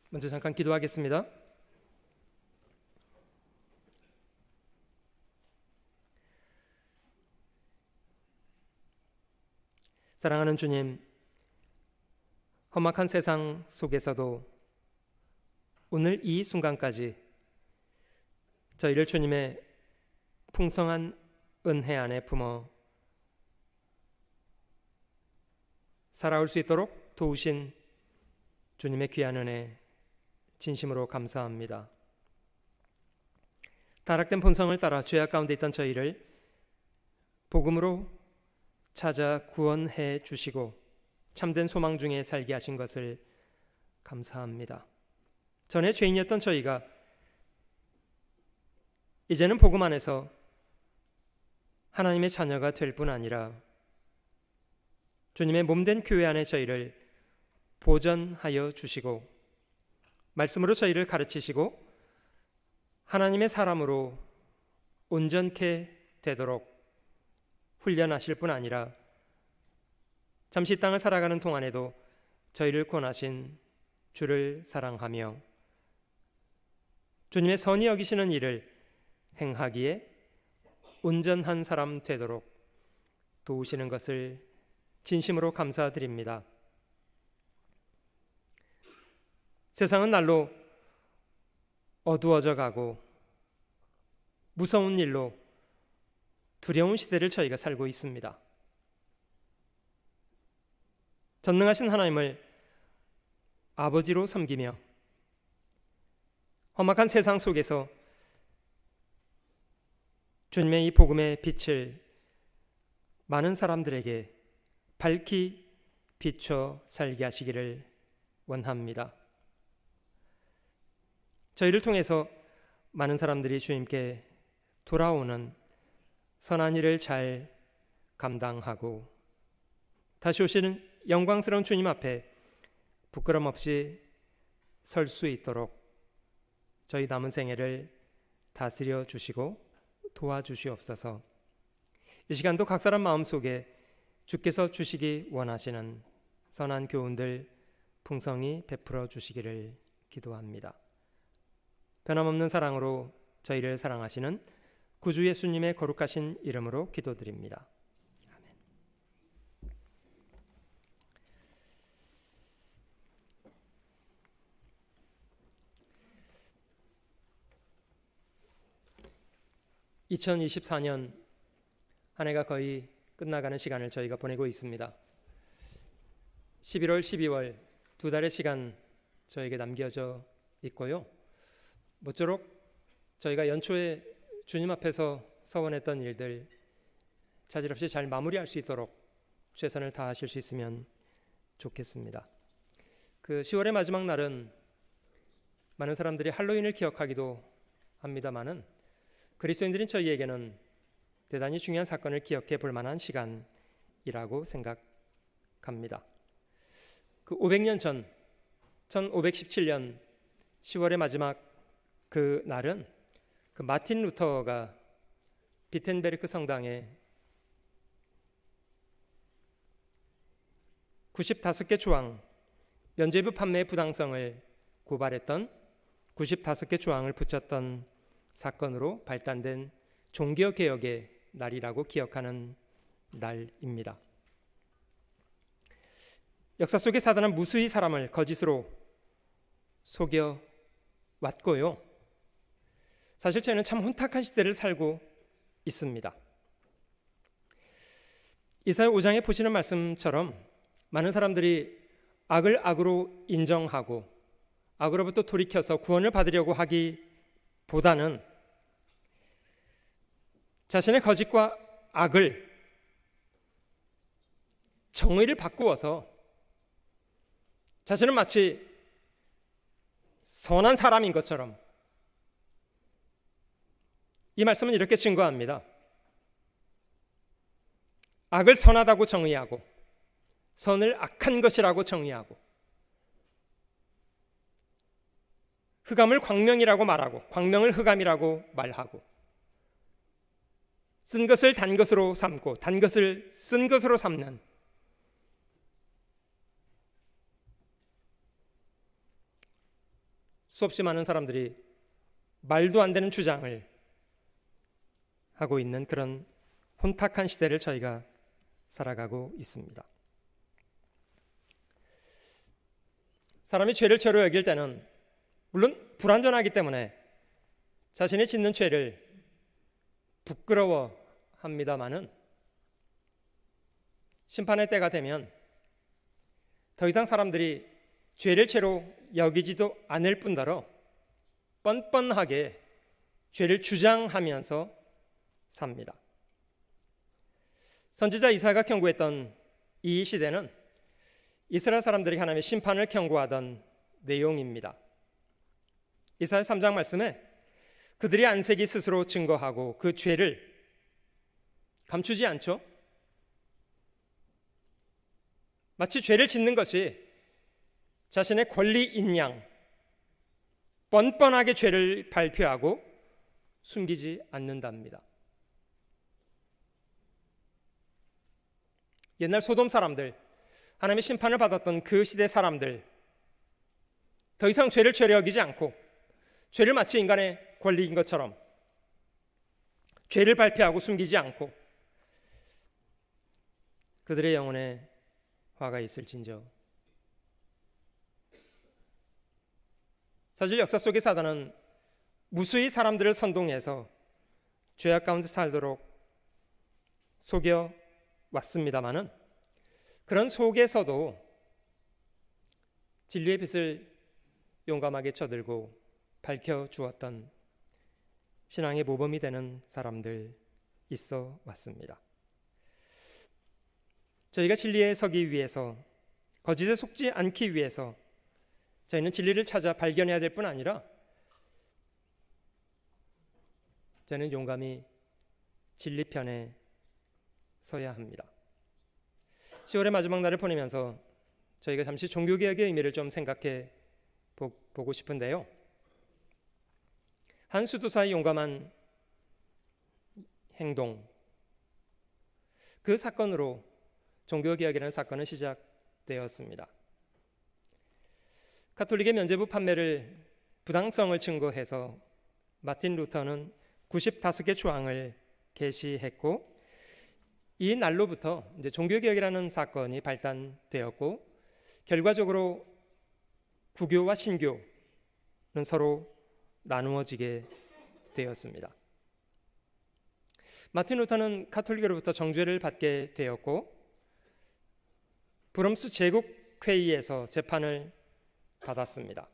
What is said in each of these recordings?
먼저 잠깐 기도하겠습니다. 사랑하는 주님, 험악한 세상 속에서도 오늘 이 순간까지 저희를 주님의 풍성한 은혜 안에 품어 살아올 수 있도록 도우신 주님의 귀한 은혜 진심으로 감사합니다. 타락된 본성을 따라 죄악 가운데 있던 저희를 복음으로 찾아 구원해 주시고 참된 소망 중에 살게 하신 것을 감사합니다. 전에 죄인이었던 저희가 이제는 복음 안에서 하나님의 자녀가 될 뿐 아니라 주님의 몸된 교회 안에 저희를 보전하여 주시고 말씀으로 저희를 가르치시고 하나님의 사람으로 온전케 되도록 훈련하실 뿐 아니라 잠시 이 땅을 살아가는 동안에도 저희를 권하신 주를 사랑하며 주님의 선히 여기시는 일을 행하기에 온전한 사람 되도록 도우시는 것을 진심으로 감사드립니다. 세상은 날로 어두워져 가고 무서운 일로 두려운 시대를 저희가 살고 있습니다. 전능하신 하나님을 아버지로 섬기며 험악한 세상 속에서 주님의 이 복음의 빛을 많은 사람들에게 밝히 비춰 살게 하시기를 원합니다. 저희를 통해서 많은 사람들이 주님께 돌아오는 선한 일을 잘 감당하고 다시 오시는 영광스러운 주님 앞에 부끄럼 없이 설 수 있도록 저희 남은 생애를 다스려 주시고 도와주시옵소서. 이 시간도 각 사람 마음속에 주께서 주시기 원하시는 선한 교훈들 풍성히 베풀어 주시기를 기도합니다. 변함없는 사랑으로 저희를 사랑하시는 구주 예수님의 거룩하신 이름으로 기도드립니다. 아멘. (2024년) 한 해가 거의 끝나가는 시간을 저희가 보내고 있습니다. 11월, 12월 두 달의 시간 저에게 남겨져 있고요. 모쪼록 저희가 연초에 주님 앞에서 서원했던 일들 차질 없이 잘 마무리할 수 있도록 최선을 다하실 수 있으면 좋겠습니다. 그 10월의 마지막 날은 많은 사람들이 할로윈을 기억하기도 합니다마는 그리스도인들인 저희에게는 대단히 중요한 사건을 기억해 볼 만한 시간이라고 생각합니다. 그 500년 전 1517년 10월의 마지막 그 날은 그 마틴 루터가 비텐베르크 성당에 95개 조항 면죄부 판매의 부당성을 고발했던 95개 조항을 붙였던 사건으로 발단된 종교개혁의 날이라고 기억하는 날입니다. 역사 속에 사단은 무수히 사람을 거짓으로 속여왔고요. 사실 저희는 참 혼탁한 시대를 살고 있습니다. 이사야 5장에 보시는 말씀처럼 많은 사람들이 악을 악으로 인정하고 악으로부터 돌이켜서 구원을 받으려고 하기보다는 자신의 거짓과 악을 정의를 바꾸어서 자신은 마치 선한 사람인 것처럼 이 말씀은 이렇게 증거합니다. 악을 선하다고 정의하고 선을 악한 것이라고 정의하고 흑암을 광명이라고 말하고 광명을 흑암이라고 말하고 쓴 것을 단 것으로 삼고 단 것을 쓴 것으로 삼는 수없이 많은 사람들이 말도 안 되는 주장을 하고 있는 그런 혼탁한 시대를 저희가 살아가고 있습니다. 사람이 죄를 죄로 여길 때는 물론 불완전하기 때문에 자신이 짓는 죄를 부끄러워합니다마는 심판의 때가 되면 더 이상 사람들이 죄를 죄로 여기지도 않을 뿐더러 뻔뻔하게 죄를 주장하면서 삽니다. 선지자 이사야가 경고했던 이 시대는 이스라엘 사람들이 하나님의 심판을 경고하던 내용입니다. 이사야 3장 말씀에 그들이 안색이 스스로 증거하고 그 죄를 감추지 않죠. 마치 죄를 짓는 것이 자신의 권리인 양 뻔뻔하게 죄를 발표하고 숨기지 않는답니다. 옛날 소돔 사람들, 하나님의 심판을 받았던 그 시대 사람들, 더 이상 죄를 죄로 여기지 않고 죄를 마치 인간의 권리인 것처럼 죄를 발표하고 숨기지 않고 그들의 영혼에 화가 있을진저. 사실 역사 속의 사단은 무수히 사람들을 선동해서 죄악 가운데 살도록 속여 왔습니다마는 그런 속에서도 진리의 빛을 용감하게 쳐들고 밝혀주었던 신앙의 모범이 되는 사람들 있어 왔습니다. 저희가 진리에 서기 위해서, 거짓에 속지 않기 위해서 저희는 진리를 찾아 발견해야 될 뿐 아니라 저는 용감히 진리편에 서야 합니다. 10월의 마지막 날을 보내면서 저희가 잠시 종교개혁의 의미를 좀 생각해 보고 싶은데요. 한 수도사의 용감한 행동, 그 사건으로 종교개혁이라는 사건은 시작되었습니다. 가톨릭의 면죄부 판매를 부당성을 증거해서 마틴 루터는 95개 조항을 게시했고, 이 날로부터 이제 종교개혁이라는 사건이 발단되었고, 결과적으로 구교와 신교는 서로 나누어지게 되었습니다. 마틴 루터는 가톨릭으로부터 정죄를 받게 되었고, 브롬스 제국회의에서 재판을 받았습니다.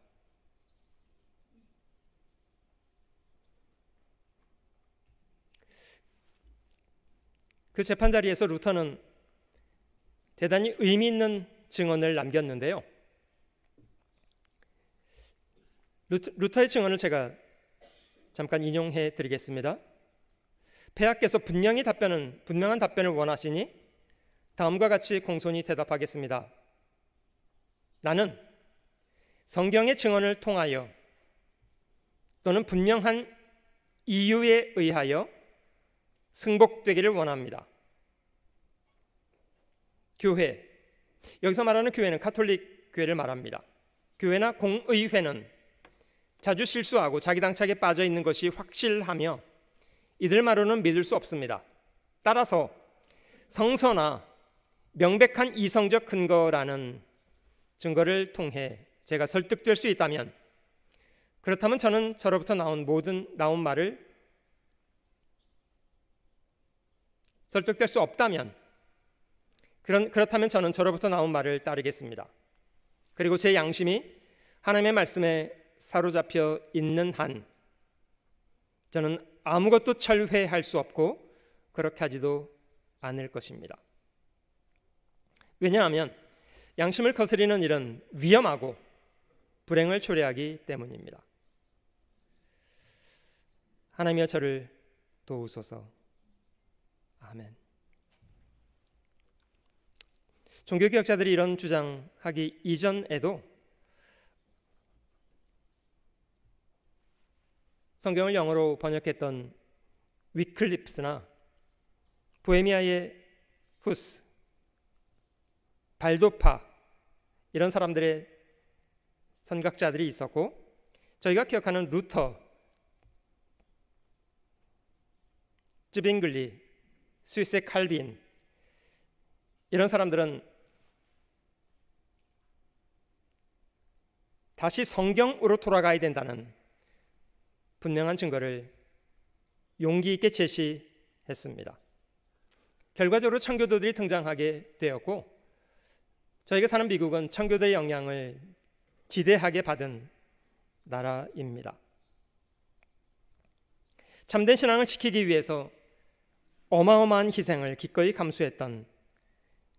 그 재판 자리에서 루터는 대단히 의미 있는 증언을 남겼는데요. 루터의 증언을 제가 잠깐 인용해 드리겠습니다. 폐하께서 분명한 답변을 원하시니 다음과 같이 공손히 대답하겠습니다. 나는 성경의 증언을 통하여 또는 분명한 이유에 의하여 승복되기를 원합니다. 교회, 여기서 말하는 교회는 가톨릭 교회를 말합니다. 교회나 공의회는 자주 실수하고 자기당착에 빠져 있는 것이 확실하며 이들 말로는 믿을 수 없습니다. 따라서 성서나 명백한 이성적 근거라는 증거를 통해 제가 설득될 수 있다면, 그렇다면 저는 저로부터 나온 말을 설득될 수 없다면, 그렇다면 저는 저로부터 나온 말을 따르겠습니다. 그리고 제 양심이 하나님의 말씀에 사로잡혀 있는 한 저는 아무것도 철회할 수 없고 그렇게 하지도 않을 것입니다. 왜냐하면 양심을 거스리는 일은 위험하고 불행을 초래하기 때문입니다. 하나님이여 저를 도우소서. 아멘. 종교개혁자들이 이런 주장하기 이전에도 성경을 영어로 번역했던 위클리프스나 보헤미아의 후스, 발도파, 이런 사람들의 선각자들이 있었고, 저희가 기억하는 루터, 쯔빙글리, 스위스의 칼빈, 이런 사람들은 다시 성경으로 돌아가야 된다는 분명한 증거를 용기 있게 제시했습니다. 결과적으로 청교도들이 등장하게 되었고, 저희가 사는 미국은 청교도의 영향을 지대하게 받은 나라입니다. 참된 신앙을 지키기 위해서 어마어마한 희생을 기꺼이 감수했던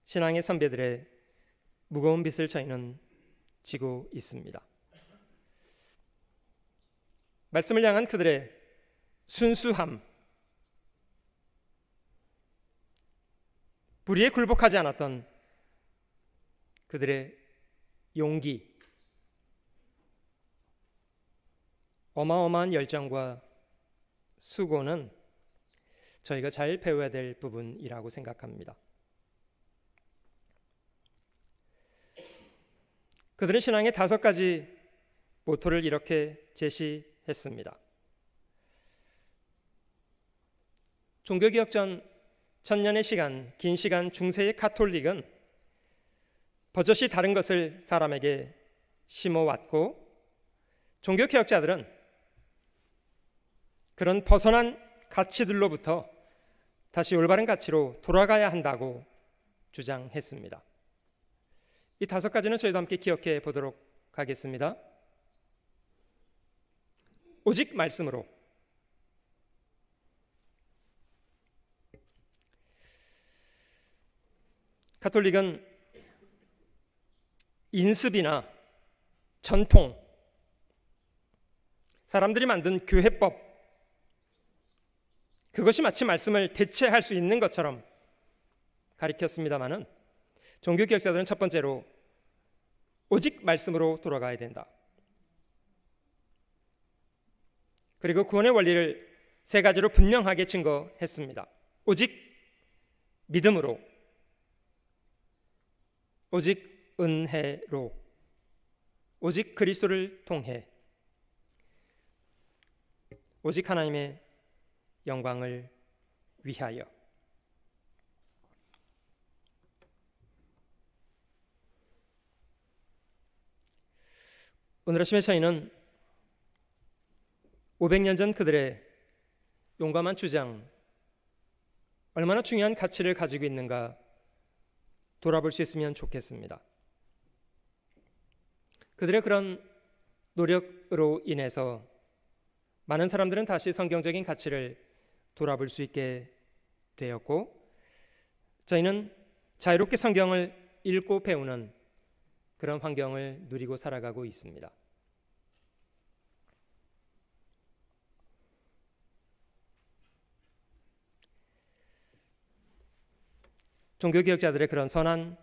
신앙의 선배들의 무거운 빚을 저희는 지고 있습니다. 말씀을 향한 그들의 순수함, 불의에 굴복하지 않았던 그들의 용기, 어마어마한 열정과 수고는 저희가 잘 배워야 될 부분이라고 생각합니다. 그들은 신앙의 5가지 모토를 이렇게 제시했습니다. 종교개혁 전 1000년의 시간, 긴 시간 중세의 가톨릭은 버젓이 다른 것을 사람에게 심어왔고, 종교개혁자들은 그런 벗어난 가치들로부터 다시 올바른 가치로 돌아가야 한다고 주장했습니다. 이 5가지는 저희도 함께 기억해 보도록 하겠습니다. 오직 말씀으로, 가톨릭은 인습이나 전통, 사람들이 만든 교회법, 그것이 마치 말씀을 대체할 수 있는 것처럼 가리켰습니다마는, 종교개혁자들은 첫 번째로 오직 말씀으로 돌아가야 된다. 그리고 구원의 원리를 3가지로 분명하게 증거했습니다. 오직 믿음으로, 오직 은혜로, 오직 그리스도를 통해, 오직 하나님의 영광을 위하여. 오늘 아침에 저희는 500년 전 그들의 용감한 주장, 얼마나 중요한 가치를 가지고 있는가 돌아볼 수 있으면 좋겠습니다. 그들의 그런 노력으로 인해서 많은 사람들은 다시 성경적인 가치를 돌아볼 수 있게 되었고, 저희는 자유롭게 성경을 읽고 배우는 그런 환경을 누리고 살아가고 있습니다. 종교개혁자들의 그런 선한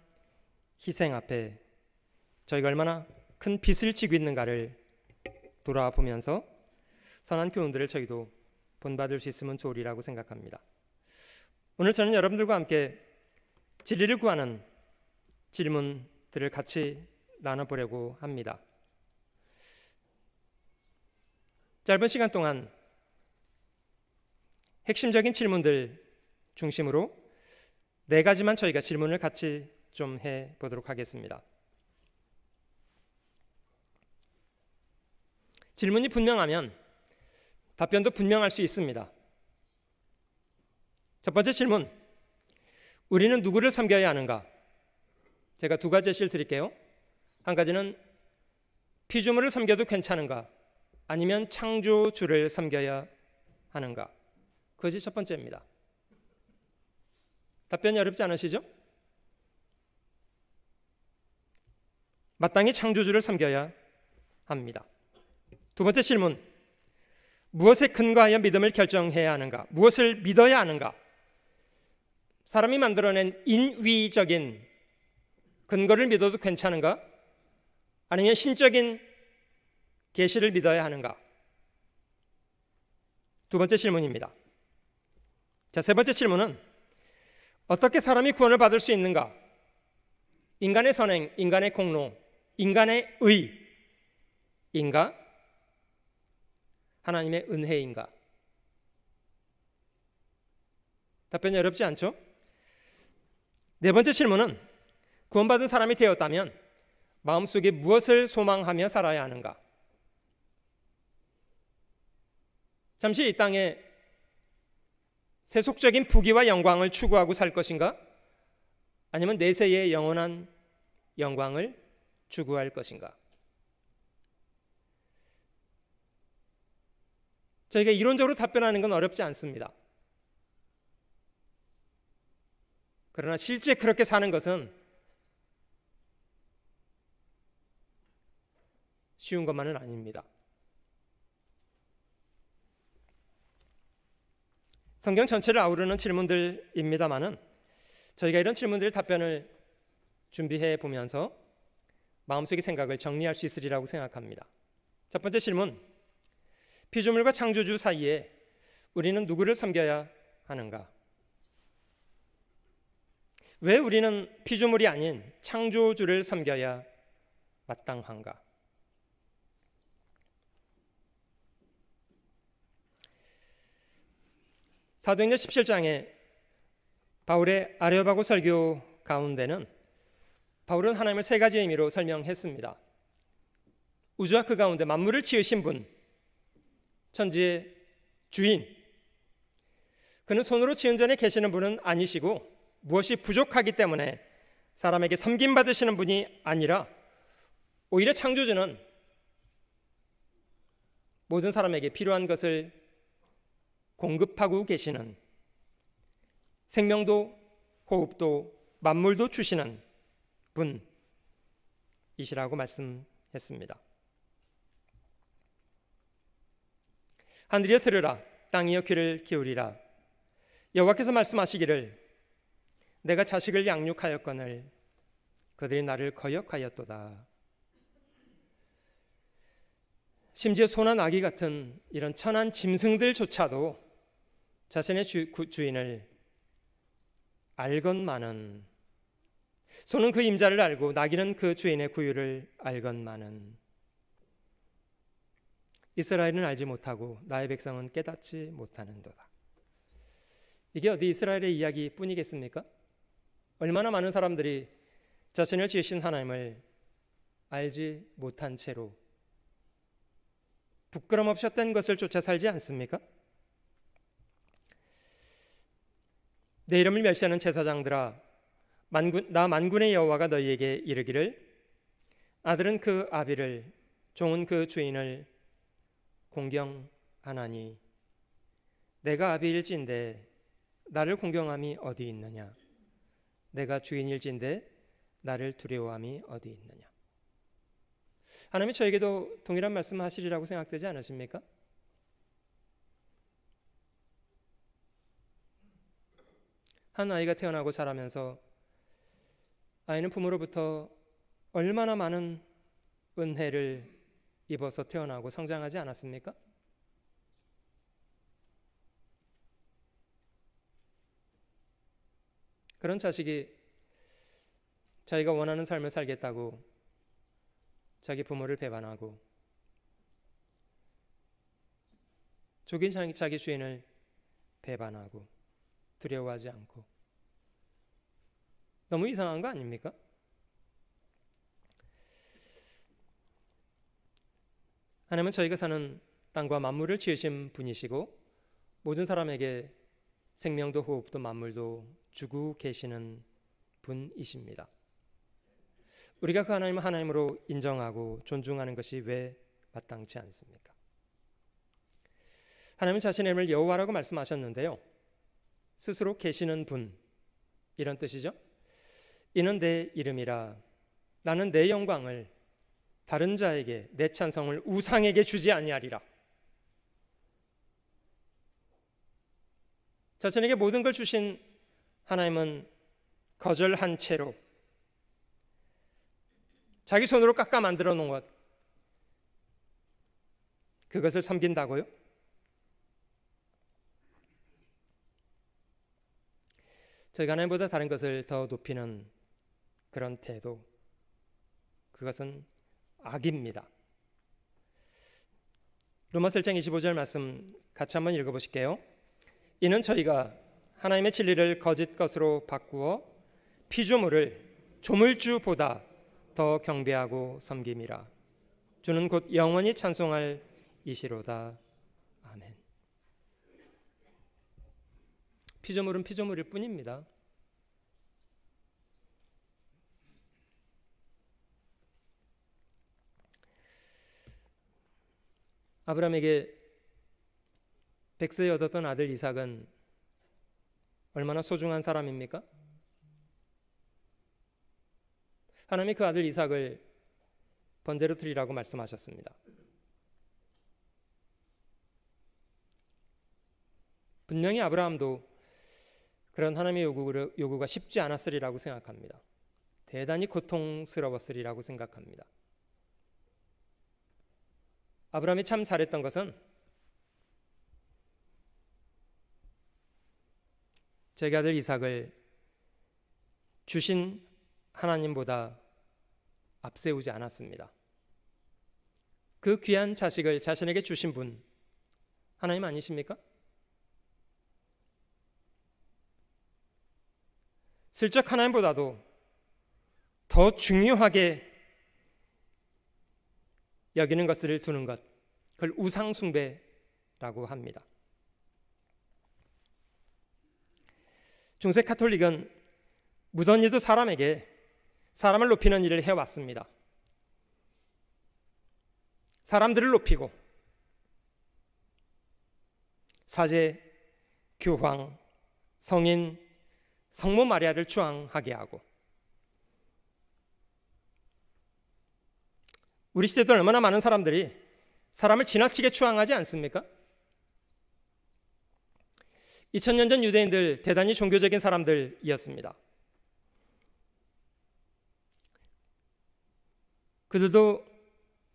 희생 앞에 저희가 얼마나 큰 빚을 지고 있는가를 돌아보면서 선한 교훈들을 저희도 본받을 수 있으면 좋으리라고 생각합니다. 오늘 저는 여러분들과 함께 진리를 구하는 질문들을 같이 나눠보려고 합니다. 짧은 시간 동안 핵심적인 질문들 중심으로 4가지만 저희가 질문을 같이 좀 해보도록 하겠습니다. 질문이 분명하면 답변도 분명할 수 있습니다. 첫 번째 질문, 우리는 누구를 섬겨야 하는가? 제가 2가지 예시를 드릴게요. 한 가지는 피조물을 섬겨도 괜찮은가? 아니면 창조주를 섬겨야 하는가? 그것이 첫 번째입니다. 답변이 어렵지 않으시죠? 마땅히 창조주를 섬겨야 합니다. 2번째 질문, 무엇에 근거하여 믿음을 결정해야 하는가? 무엇을 믿어야 하는가? 사람이 만들어낸 인위적인 근거를 믿어도 괜찮은가? 아니면 신적인 계시를 믿어야 하는가? 2번째 질문입니다. 자, 3번째 질문은 어떻게 사람이 구원을 받을 수 있는가? 인간의 선행, 인간의 공로, 인간의 의인가? 하나님의 은혜인가? 답변이 어렵지 않죠? 네 번째 질문은 구원받은 사람이 되었다면 마음속에 무엇을 소망하며 살아야 하는가? 잠시 이 땅에 세속적인 부귀와 영광을 추구하고 살 것인가? 아니면 내세의 영원한 영광을 추구할 것인가? 저희가 이론적으로 답변하는 건 어렵지 않습니다. 그러나 실제 그렇게 사는 것은 쉬운 것만은 아닙니다. 성경 전체를 아우르는 질문들입니다만은 저희가 이런 질문들의 답변을 준비해 보면서 마음속의 생각을 정리할 수 있으리라고 생각합니다. 첫 번째 질문, 피조물과 창조주 사이에 우리는 누구를 섬겨야 하는가? 왜 우리는 피조물이 아닌 창조주를 섬겨야 마땅한가? 사도행전 17장에 바울의 아레오바고 설교 가운데는 바울은 하나님을 세 가지 의미로 설명했습니다. 우주와 그 가운데 만물을 지으신 분, 천지의 주인, 그는 손으로 지은 전에 계시는 분은 아니시고 무엇이 부족하기 때문에 사람에게 섬김받으시는 분이 아니라 오히려 창조주는 모든 사람에게 필요한 것을 공급하고 계시는, 생명도 호흡도 만물도 주시는 분이시라고 말씀했습니다. 하늘이여 들으라, 땅이여 귀를 기울이라. 여호와께서 말씀하시기를 내가 자식을 양육하였거늘 그들이 나를 거역하였도다. 심지어 소나 나귀 같은 이런 천한 짐승들조차도 자신의 주인을 알건만은, 소는 그 임자를 알고 나귀는 그 주인의 구유를 알건만은 이스라엘은 알지 못하고 나의 백성은 깨닫지 못하는도다. 이게 어디 이스라엘의 이야기뿐이겠습니까? 얼마나 많은 사람들이 자신을 지으신 하나님을 알지 못한 채로 부끄럼 없이 헛된 것을 쫓아 살지 않습니까? 내 이름을 멸시하는 제사장들아, 나 만군의 여호와가 너희에게 이르기를 아들은 그 아비를, 종은 그 주인을 공경하나니 내가 아비일진데 나를 공경함이 어디 있느냐? 내가 주인일진데 나를 두려워함이 어디 있느냐? 하나님이 저에게도 동일한 말씀하시리라고 생각되지 않으십니까? 한 아이가 태어나고 자라면서 아이는 부모로부터 얼마나 많은 은혜를 입어서 태어나고 성장하지 않았습니까? 그런 자식이 자기가 원하는 삶을 살겠다고 자기 부모를 배반하고 조긴 자기 주인을 배반하고 두려워하지 않고, 너무 이상한 거 아닙니까? 하나님은 저희가 사는 땅과 만물을 지으신 분이시고 모든 사람에게 생명도 호흡도 만물도 주고 계시는 분이십니다. 우리가 그 하나님을 하나님으로 인정하고 존중하는 것이 왜 마땅치 않습니까? 하나님은 자신의 이름을 여호와라고 말씀하셨는데요, 스스로 계시는 분, 이런 뜻이죠. 이는 내 이름이라, 나는 내 영광을 다른 자에게, 내 찬성을 우상에게 주지 아니하리라. 자신에게 모든 걸 주신 하나님은 거절한 채로 자기 손으로 깎아 만들어 놓은 것, 그것을 섬긴다고요? 저희가 하나님보다 다른 것을 더 높이는 그런 태도, 그것은 악입니다. 로마서 1장 25절 말씀 같이 한번 읽어보실게요. 이는 저희가 하나님의 진리를 거짓 것으로 바꾸어 피조물을 조물주보다 더 경배하고 섬김이라. 주는 곧 영원히 찬송할 이시로다. 아멘. 피조물은 피조물일 뿐입니다. 아브라함에게 백세에 얻었던 아들 이삭은 얼마나 소중한 사람입니까? 하나님이 그 아들 이삭을 번제로 드리라고 말씀하셨습니다. 분명히 아브라함도 그런 하나님의 요구가 쉽지 않았으리라고 생각합니다. 대단히 고통스러웠으리라고 생각합니다. 아브라함이 참 잘했던 것은 자기 아들 이삭을 주신 하나님보다 앞세우지 않았습니다. 그 귀한 자식을 자신에게 주신 분 하나님 아니십니까? 슬쩍 하나님보다도 더 중요하게 여기는 것을 두는 것, 그걸 우상숭배라고 합니다. 중세 카톨릭은 무던히도 사람에게 사람을 높이는 일을 해왔습니다. 사람들을 높이고 사제, 교황, 성인, 성모 마리아를 추앙하게 하고, 우리 시대도 얼마나 많은 사람들이 사람을 지나치게 추앙하지 않습니까? 2000년 전 유대인들 대단히 종교적인 사람들이었습니다. 그들도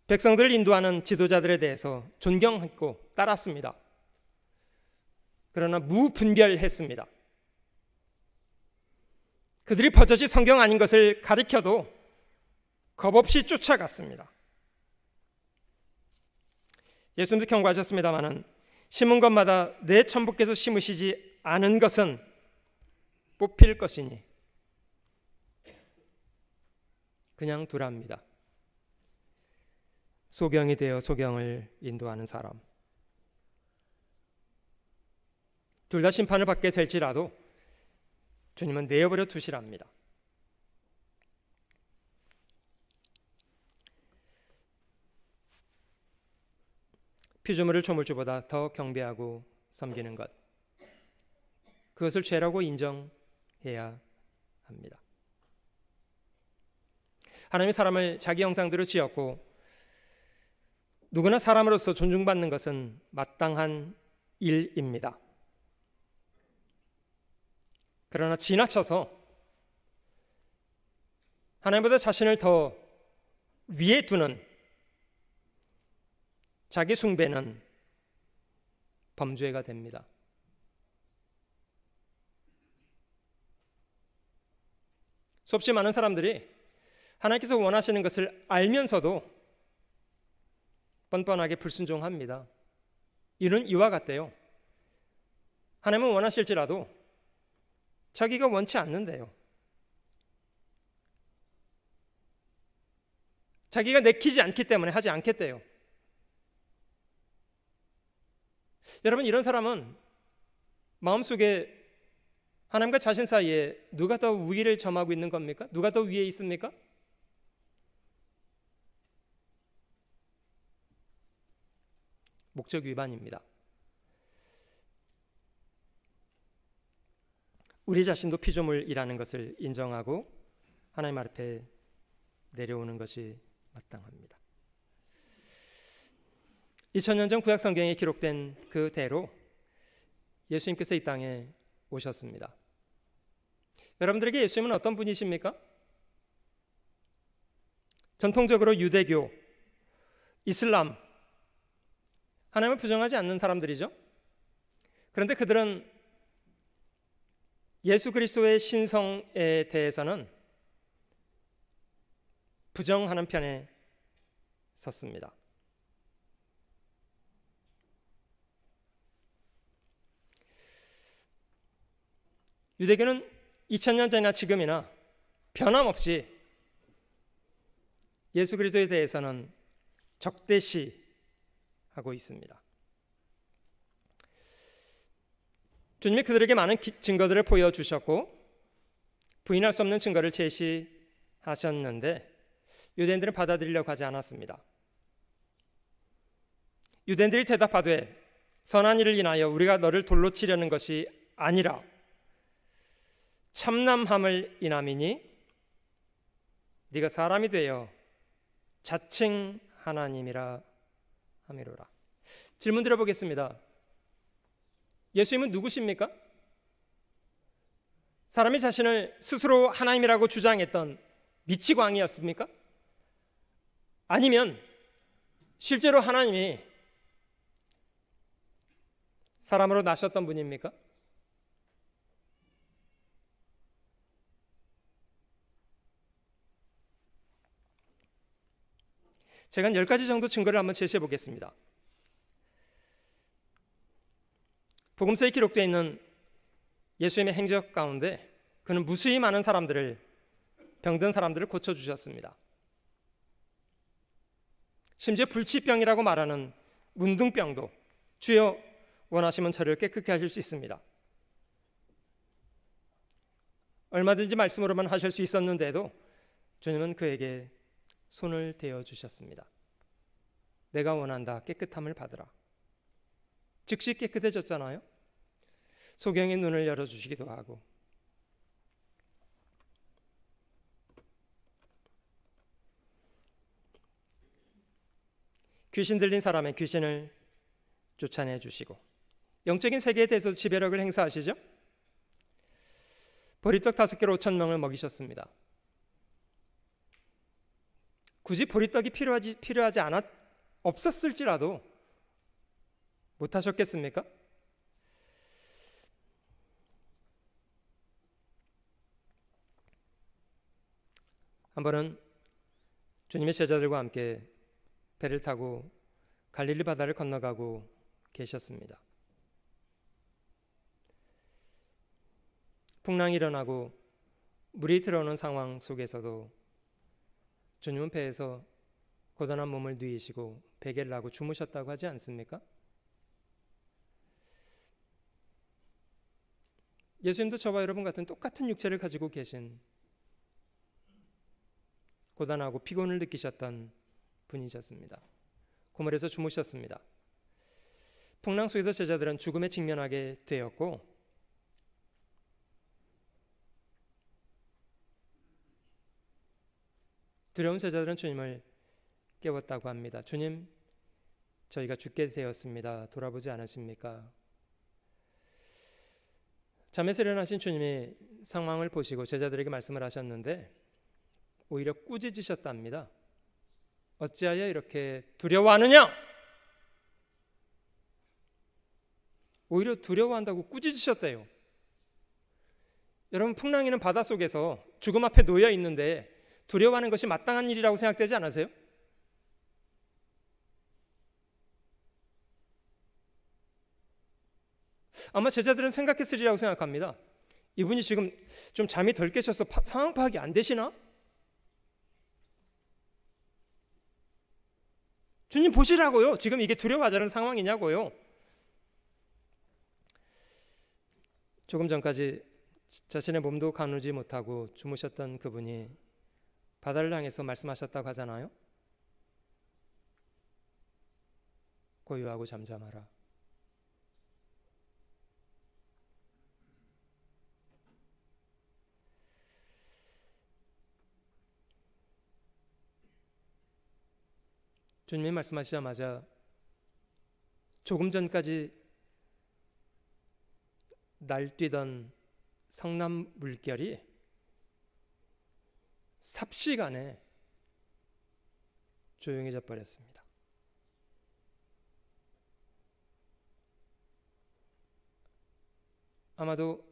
백성들을 인도하는 지도자들에 대해서 존경했고 따랐습니다. 그러나 무분별했습니다. 그들이 버젓이 성경 아닌 것을 가리켜도 겁없이 쫓아갔습니다. 예수님도 경고하셨습니다마는 심은 것마다 내 천부께서 심으시지 않은 것은 뽑힐 것이니 그냥 두랍니다. 소경이 되어 소경을 인도하는 사람, 둘 다 심판을 받게 될지라도 주님은 내어버려 두시랍니다. 피조물을 조물주보다 더 경배하고 섬기는 것, 그것을 죄라고 인정해야 합니다. 하나님이 사람을 자기 형상대로 지었고 누구나 사람으로서 존중받는 것은 마땅한 일입니다. 그러나 지나쳐서 하나님보다 자신을 더 위에 두는 자기 숭배는 범죄가 됩니다. 수없이 많은 사람들이 하나님께서 원하시는 것을 알면서도 뻔뻔하게 불순종합니다. 이는 이와 같대요. 하나님은 원하실지라도 자기가 원치 않는데요. 자기가 내키지 않기 때문에 하지 않겠대요. 여러분, 이런 사람은 마음속에 하나님과 자신 사이에 누가 더 우위를 점하고 있는 겁니까? 누가 더 위에 있습니까? 목적 위반입니다. 우리 자신도 피조물이라는 것을 인정하고 하나님 앞에 내려오는 것이 마땅합니다. 2000년 전 구약 성경에 기록된 그대로 예수님께서 이 땅에 오셨습니다. 여러분들에게 예수님은 어떤 분이십니까? 전통적으로 유대교, 이슬람, 하나님을 부정하지 않는 사람들이죠. 그런데 그들은 예수 그리스도의 신성에 대해서는 부정하는 편에 섰습니다. 유대교는 2000년 전이나 지금이나 변함없이 예수 그리스도에 대해서는 적대시하고 있습니다. 주님이 그들에게 많은 증거들을 보여주셨고 부인할 수 없는 증거를 제시하셨는데 유대인들은 받아들이려고 하지 않았습니다. 유대인들이 대답하되 선한 일을 인하여 우리가 너를 돌로 치려는 것이 아니라 참남함을 인함이니 네가 사람이 되어 자칭 하나님이라 함이로라. 질문 드려보겠습니다. 예수님은 누구십니까? 사람이 자신을 스스로 하나님이라고 주장했던 미치광이였습니까? 아니면 실제로 하나님이 사람으로 나셨던 분입니까? 제가 한 10가지 정도 증거를 한번 제시해 보겠습니다. 복음서에 기록되어 있는 예수님의 행적 가운데 그는 무수히 많은 사람들을, 병든 사람들을 고쳐주셨습니다. 심지어 불치병이라고 말하는 문둥병도 주여 원하시면 저를 깨끗게 하실 수 있습니다. 얼마든지 말씀으로만 하실 수 있었는데도 주님은 그에게 손을 대어 주셨습니다. 내가 원한다, 깨끗함을 받으라. 즉시 깨끗해졌잖아요. 소경의 눈을 열어주시기도 하고 귀신 들린 사람의 귀신을 쫓아내 주시고 영적인 세계에 대해서 지배력을 행사하시죠. 보리떡 5개로 5,000명을 먹이셨습니다. 굳이 보리떡이 필요하지 없었을지라도 못하셨겠습니까? 한 번은 주님의 제자들과 함께 배를 타고 갈릴리 바다를 건너가고 계셨습니다. 풍랑이 일어나고 물이 들어오는 상황 속에서도 주님은 배에서 고단한 몸을 누이시고 베개를 하고 주무셨다고 하지 않습니까? 예수님도 저와 여러분 같은 똑같은 육체를 가지고 계신 고단하고 피곤을 느끼셨던 분이셨습니다. 고물에서 주무셨습니다. 풍랑 속에서 제자들은 죽음에 직면하게 되었고 두려운 제자들은 주님을 깨웠다고 합니다. 주님, 저희가 죽게 되었습니다. 돌아보지 않으십니까? 잠에서 일어나신 주님이 상황을 보시고 제자들에게 말씀을 하셨는데 오히려 꾸짖으셨답니다. 어찌하여 이렇게 두려워하느냐? 오히려 두려워한다고 꾸짖으셨대요. 여러분, 풍랑이는 바닷속에서 죽음 앞에 놓여 있는데 두려워하는 것이 마땅한 일이라고 생각되지 않으세요? 아마 제자들은 생각했으리라고 생각합니다. 이분이 지금 좀 잠이 덜 깨셔서 상황 파악이 안 되시나? 주님 보시라고요. 지금 이게 두려워하지 않은 상황이냐고요. 조금 전까지 자신의 몸도 가누지 못하고 주무셨던 그분이 바다를 향해서 말씀하셨다고 하잖아요. 고요하고 잠잠하라. 주님이 말씀하시자마자 조금 전까지 날뛰던 성남 물결이 삽시간에 조용해져 버렸습니다. 아마도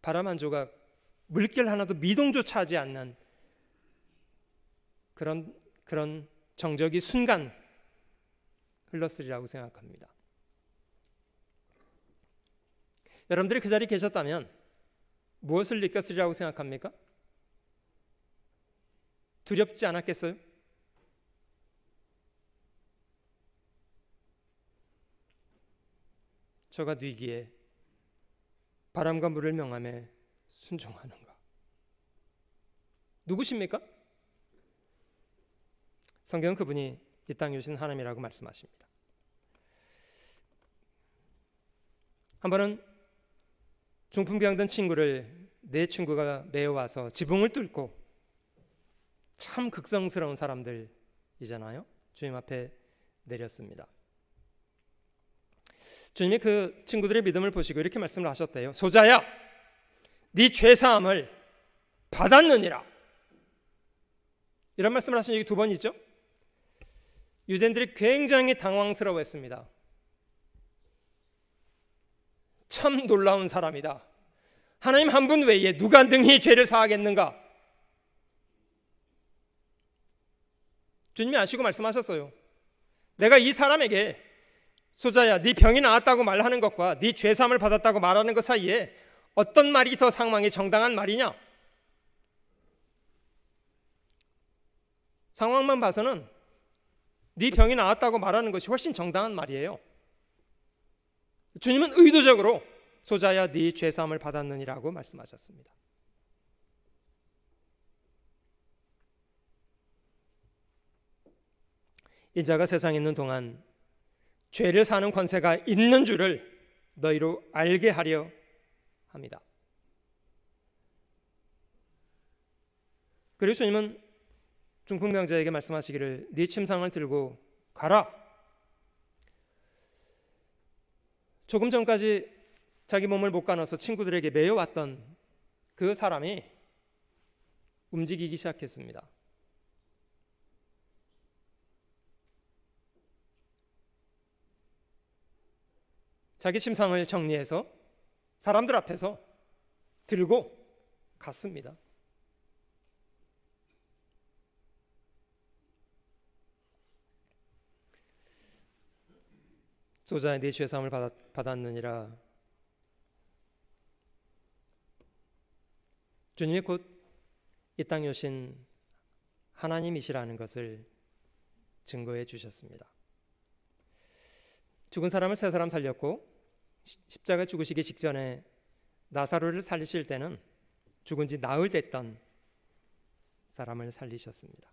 바람 한 조각, 물결 하나도 미동조차 하지 않는 그런 정적이 순간 흘렀으리라고 생각합니다. 여러분들이 그 자리에 계셨다면 무엇을 느꼈으리라고 생각합니까? 두렵지 않았겠어요? 저가 뉘기에 바람과 물을 명함에 순종하는가? 누구십니까? 성경은 그분이 이 땅에 오신 하나님이라고 말씀하십니다. 한 번은 중풍병든 친구를 내 친구가 메어와서 지붕을 뚫고, 참 극성스러운 사람들이잖아요. 주님 앞에 내렸습니다. 주님이 그 친구들의 믿음을 보시고 이렇게 말씀을 하셨대요. 소자야, 네 죄사함을 받았느니라. 이런 말씀을 하신 적이 두 번이죠. 유대인들이 굉장히 당황스러워했습니다. 참 놀라운 사람이다. 하나님 한 분 외에 누가 능히 죄를 사하겠는가? 주님이 아시고 말씀하셨어요. 내가 이 사람에게 소자야, 네 병이 나았다고 말하는 것과 네 죄사함을 받았다고 말하는 것 사이에 어떤 말이 더 상황이 정당한 말이냐? 상황만 봐서는 네 병이 나았다고 말하는 것이 훨씬 정당한 말이에요. 주님은 의도적으로 소자야, 네 죄사함을 받았느니라고 말씀하셨습니다. 인자가 세상에 있는 동안 죄를 사는 권세가 있는 줄을 너희로 알게 하려 합니다. 그리고 주님은 중풍병자에게 말씀하시기를 네 침상을 들고 가라. 조금 전까지 자기 몸을 못 가눠서 친구들에게 매여왔던 그 사람이 움직이기 시작했습니다. 자기 침상을 정리해서 사람들 앞에서 들고 갔습니다. 소자야, 네 죄사함을 받았느니라. 주님이 곧 이 땅에 오신 하나님이시라는 것을 증거해 주셨습니다. 죽은 사람을 세 사람 살렸고 십자가 죽으시기 직전에 나사로를 살리실 때는 죽은 지 나흘 됐던 사람을 살리셨습니다.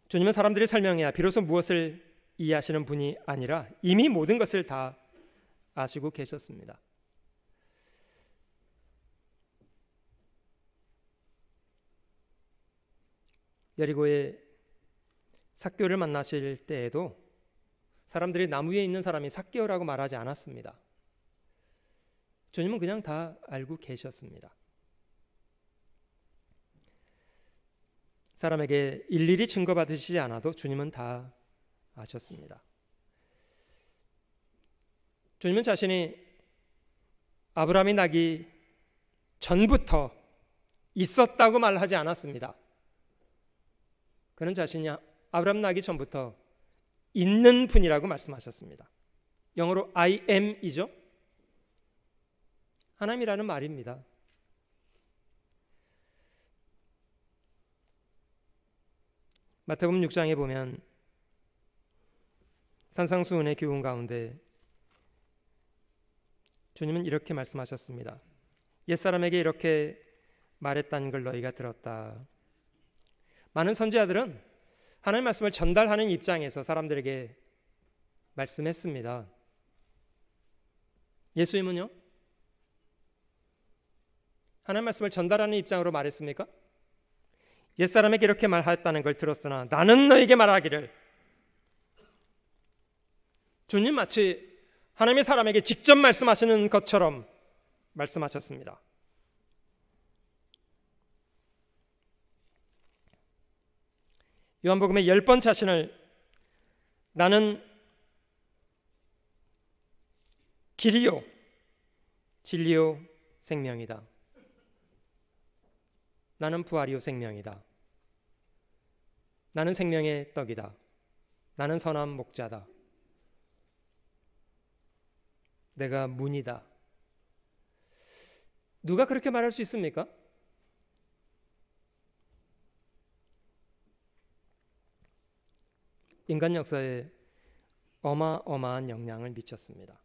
주님은 사람들이 설명해야 비로소 무엇을 이해하시는 분이 아니라 이미 모든 것을 다 아시고 계셨습니다. 여리고의 삭개오를 만나실 때에도 사람들이 나무 위에 있는 사람이 삭개오라고 말하지 않았습니다. 주님은 그냥 다 알고 계셨습니다. 사람에게 일일이 증거받으시지 않아도 주님은 다 아셨습니다. 주님은 자신이 아브라함이 나기 전부터 있었다고 말하지 않았습니다. 그는 자신이 아브라함 나기 전부터 있는 분이라고 말씀하셨습니다. 영어로 I am이죠. 하나님이라는 말입니다. 마태복음 6장에 보면 산상수훈의 교훈 가운데 주님은 이렇게 말씀하셨습니다. 옛사람에게 이렇게 말했다는 걸 너희가 들었다. 많은 선지자들은 하나님의 말씀을 전달하는 입장에서 사람들에게 말씀했습니다. 예수님은요? 하나님의 말씀을 전달하는 입장으로 말했습니까? 옛사람에게 이렇게 말하였다는 걸 들었으나 나는 너에게 말하기를. 주님 마치 하나님의 사람에게 직접 말씀하시는 것처럼 말씀하셨습니다. 요한복음에 10번 자신을 나는 길이요 진리요 생명이다. 나는 부활이요 생명이다. 나는 생명의 떡이다. 나는 선한 목자다. 내가 문이다. 누가 그렇게 말할 수 있습니까? 인간 역사에 어마어마한 영향을 미쳤습니다.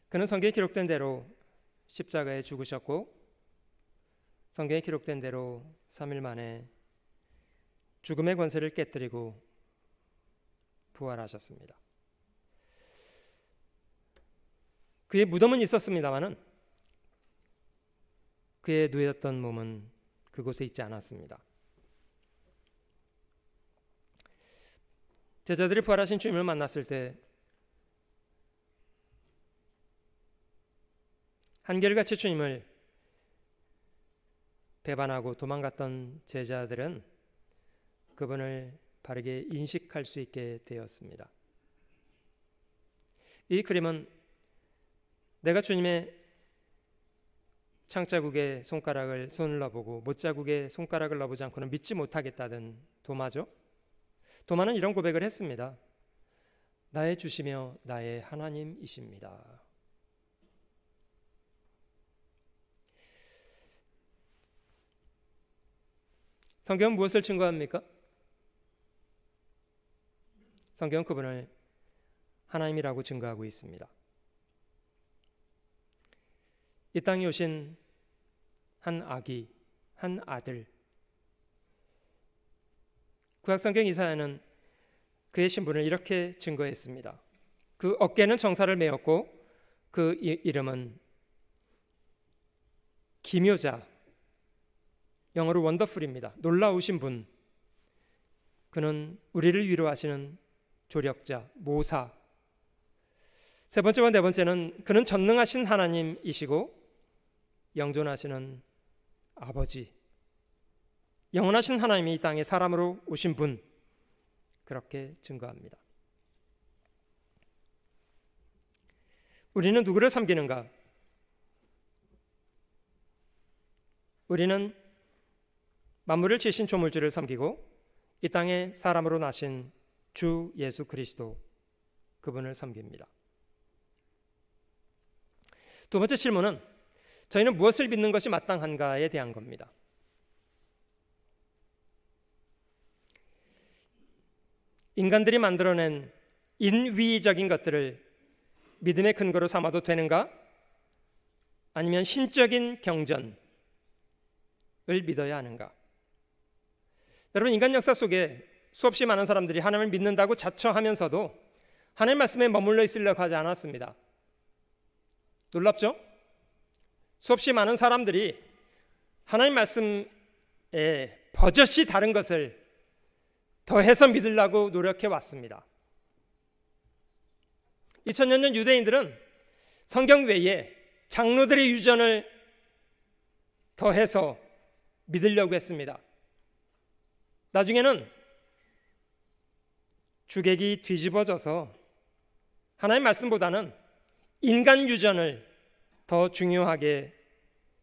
그는 성경에 기록된 대로 십자가에 죽으셨고 성경에 기록된 대로 3일 만에 죽음의 권세를 깨뜨리고 부활하셨습니다. 그의 무덤은 있었습니다마는 그의 누였던 몸은 그곳에 있지 않았습니다. 제자들이 부활하신 주님을 만났을 때 한결같이 주님을 배반하고 도망갔던 제자들은 그분을 바르게 인식할 수 있게 되었습니다. 이 그림은 내가 주님의 창자국에 손을 넣어보고 못자국에 손가락을 넣어보지 않고는 믿지 못하겠다던 도마죠. 도마는 이런 고백을 했습니다. 나의 주시며 나의 하나님이십니다. 성경은 무엇을 증거합니까? 성경은 그분을 하나님이라고 증거하고 있습니다. 이 땅에 오신 한 아기, 한 아들. 구약성경 이사야는 그의 신분을 이렇게 증거했습니다. 그 어깨는 정사를 메었고 그 이름은 기묘자, 영어로 원더풀입니다. 놀라우신 분. 그는 우리를 위로하시는 조력자, 모사. 세 번째와 네 번째는 그는 전능하신 하나님이시고 영존하시는 아버지, 영원하신 하나님이 이 땅에 사람으로 오신 분, 그렇게 증거합니다. 우리는 누구를 섬기는가? 우리는 만물을 지으신 조물주를 섬기고 이 땅에 사람으로 나신 주 예수 그리스도, 그분을 섬깁니다. 두 번째 질문은 저희는 무엇을 믿는 것이 마땅한가에 대한 겁니다. 인간들이 만들어낸 인위적인 것들을 믿음의 근거로 삼아도 되는가? 아니면 신적인 경전을 믿어야 하는가? 여러분, 인간 역사 속에 수없이 많은 사람들이 하나님을 믿는다고 자처하면서도 하나님 말씀에 머물러 있으려고 하지 않았습니다. 놀랍죠? 수없이 많은 사람들이 하나님 말씀에 버젓이 다른 것을 더해서 믿으려고 노력해 왔습니다. 2000년 전 유대인들은 성경 외에 장로들의 유전을 더해서 믿으려고 했습니다. 나중에는 주객이 뒤집어져서 하나님 말씀보다는 인간 유전을 더 중요하게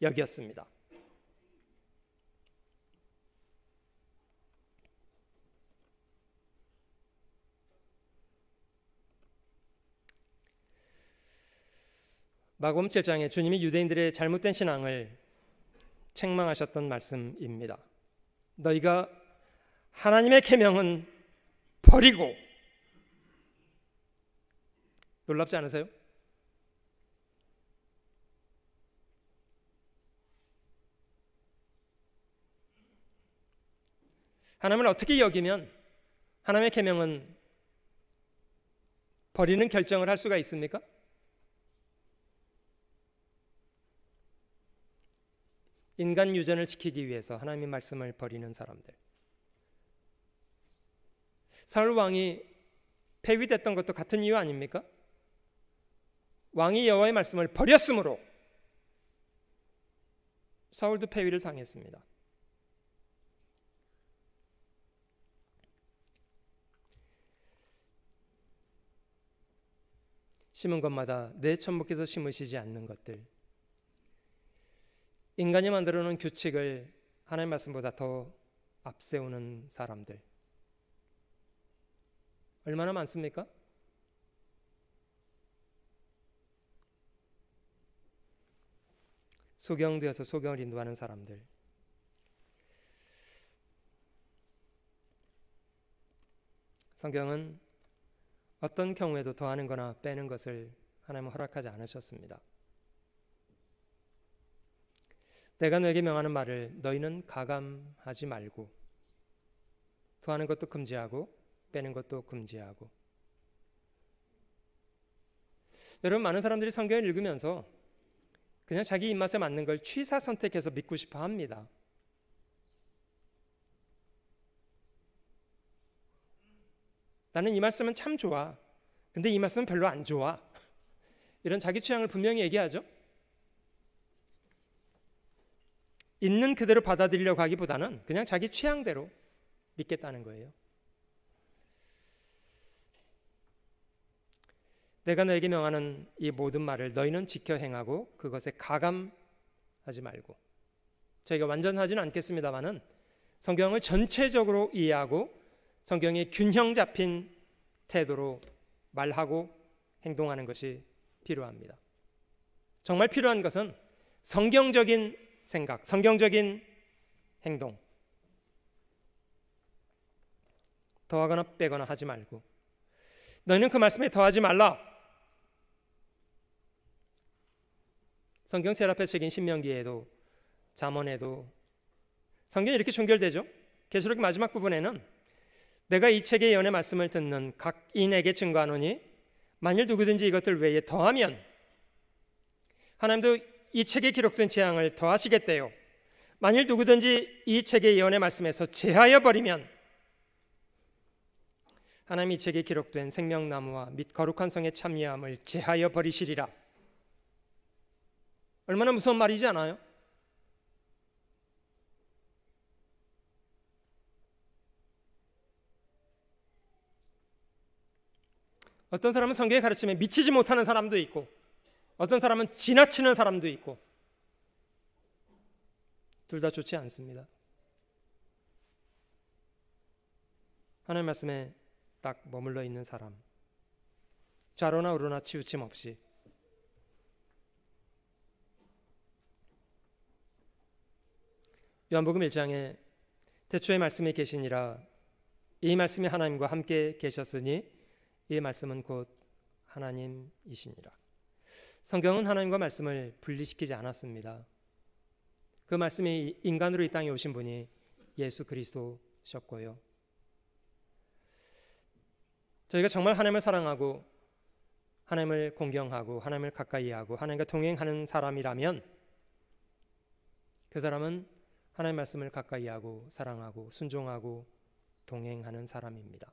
여겼습니다. 마가복음 7장에 주님이 유대인들의 잘못된 신앙을 책망하셨던 말씀입니다. 너희가 하나님의 계명은 버리고, 놀랍지 않으세요? 하나님을 어떻게 여기면 하나님의 계명은 버리는 결정을 할 수가 있습니까? 인간 유전을 지키기 위해서 하나님의 말씀을 버리는 사람들. 사울 왕이 폐위됐던 것도 같은 이유 아닙니까? 왕이 여호와의 말씀을 버렸으므로 사울도 폐위를 당했습니다. 심은 것마다 내 천목에서 심으시지 않는 것들, 인간이 만들어 놓은 규칙을 하나님 말씀보다 더 앞세우는 사람들 얼마나 많습니까? 소경되어서 소경을 인도하는 사람들, 성경은 어떤 경우에도 더하는 거나 빼는 것을 하나님은 허락하지 않으셨습니다. 내가 너에게 명하는 말을 너희는 가감하지 말고, 더하는 것도 금지하고 빼는 것도 금지하고. 여러분, 많은 사람들이 성경을 읽으면서 그냥 자기 입맛에 맞는 걸 취사 선택해서 믿고 싶어 합니다. 나는 이 말씀은 참 좋아, 근데 이 말씀은 별로 안 좋아, 이런 자기 취향을 분명히 얘기하죠. 있는 그대로 받아들이려고 하기보다는 그냥 자기 취향대로 믿겠다는 거예요. 내가 너에게 명하는 이 모든 말을 너희는 지켜 행하고 그것에 가감하지 말고. 저희가 완전하지는 않겠습니다만은 성경을 전체적으로 이해하고 성경의 균형 잡힌 태도로 말하고 행동하는 것이 필요합니다. 정말 필요한 것은 성경적인 생각, 성경적인 행동, 더하거나 빼거나 하지 말고. 너희는 그 말씀에 더하지 말라. 성경 제일 앞에 책인 신명기에도 잠언에도 성경이 이렇게 종결되죠. 계시록 마지막 부분에는 내가 이 책의 예언의 말씀을 듣는 각인에게 증거하노니 만일 누구든지 이것들 외에 더하면 하나님도 이 책에 기록된 재앙을 더하시겠대요. 만일 누구든지 이 책의 예언의 말씀에서 제하여 버리면 하나님 이 책에 기록된 생명나무와 및 거룩한 성의 참여함을 제하여 버리시리라. 얼마나 무서운 말이지 않아요? 어떤 사람은 성경의 가르침에 미치지 못하는 사람도 있고, 어떤 사람은 지나치는 사람도 있고, 둘 다 좋지 않습니다. 하나님 말씀에 딱 머물러 있는 사람, 좌로나 우로나 치우침 없이 요한복음 1장에 태초에 말씀이 계시니라 이 말씀이 하나님과 함께 계셨으니 이 말씀은 곧 하나님이시니라. 성경은 하나님과 말씀을 분리시키지 않았습니다. 그 말씀이 인간으로 이 땅에 오신 분이 예수 그리스도셨고요. 저희가 정말 하나님을 사랑하고 하나님을 공경하고 하나님을 가까이하고 하나님과 동행하는 사람이라면 그 사람은 하나님의 말씀을 가까이하고 사랑하고 순종하고 동행하는 사람입니다.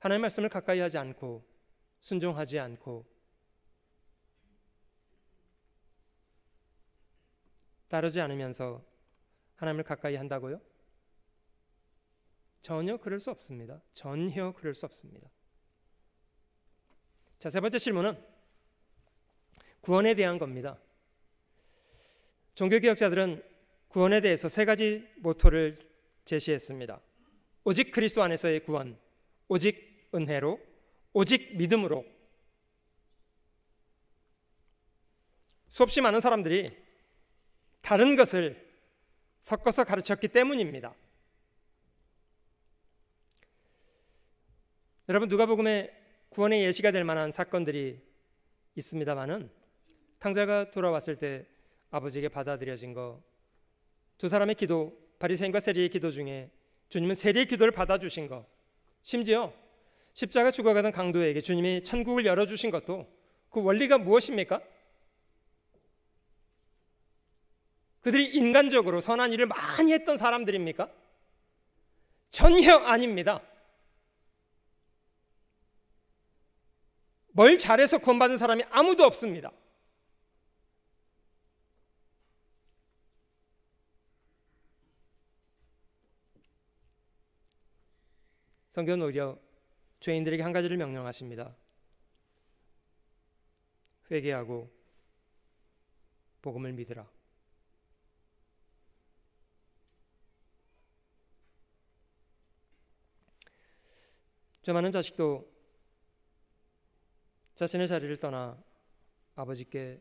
하나님의 말씀을 가까이하지 않고 순종하지 않고 따르지 않으면서 하나님을 가까이 한다고요? 전혀 그럴 수 없습니다. 전혀 그럴 수 없습니다. 자, 세 번째 질문은 구원에 대한 겁니다. 종교개혁자들은 구원에 대해서 세 가지 모토를 제시했습니다. 오직 그리스도 안에서의 구원, 오직 은혜로, 오직 믿음으로. 수없이 많은 사람들이 다른 것을 섞어서 가르쳤기 때문입니다. 여러분, 누가복음에 구원의 예시가 될 만한 사건들이 있습니다마는 탕자가 돌아왔을 때 아버지에게 받아들여진 거, 두 사람의 기도, 바리새인과 세리의 기도 중에 주님은 세리의 기도를 받아주신 거, 심지어 십자가 죽어가던 강도에게 주님이 천국을 열어주신 것도 그 원리가 무엇입니까? 그들이 인간적으로 선한 일을 많이 했던 사람들입니까? 전혀 아닙니다. 뭘 잘해서 구원받은 사람이 아무도 없습니다. 성경은 오히려 죄인들에게 한 가지를 명령하십니다. 회개하고 복음을 믿으라. 저 많은 자식도 자신의 자리를 떠나 아버지께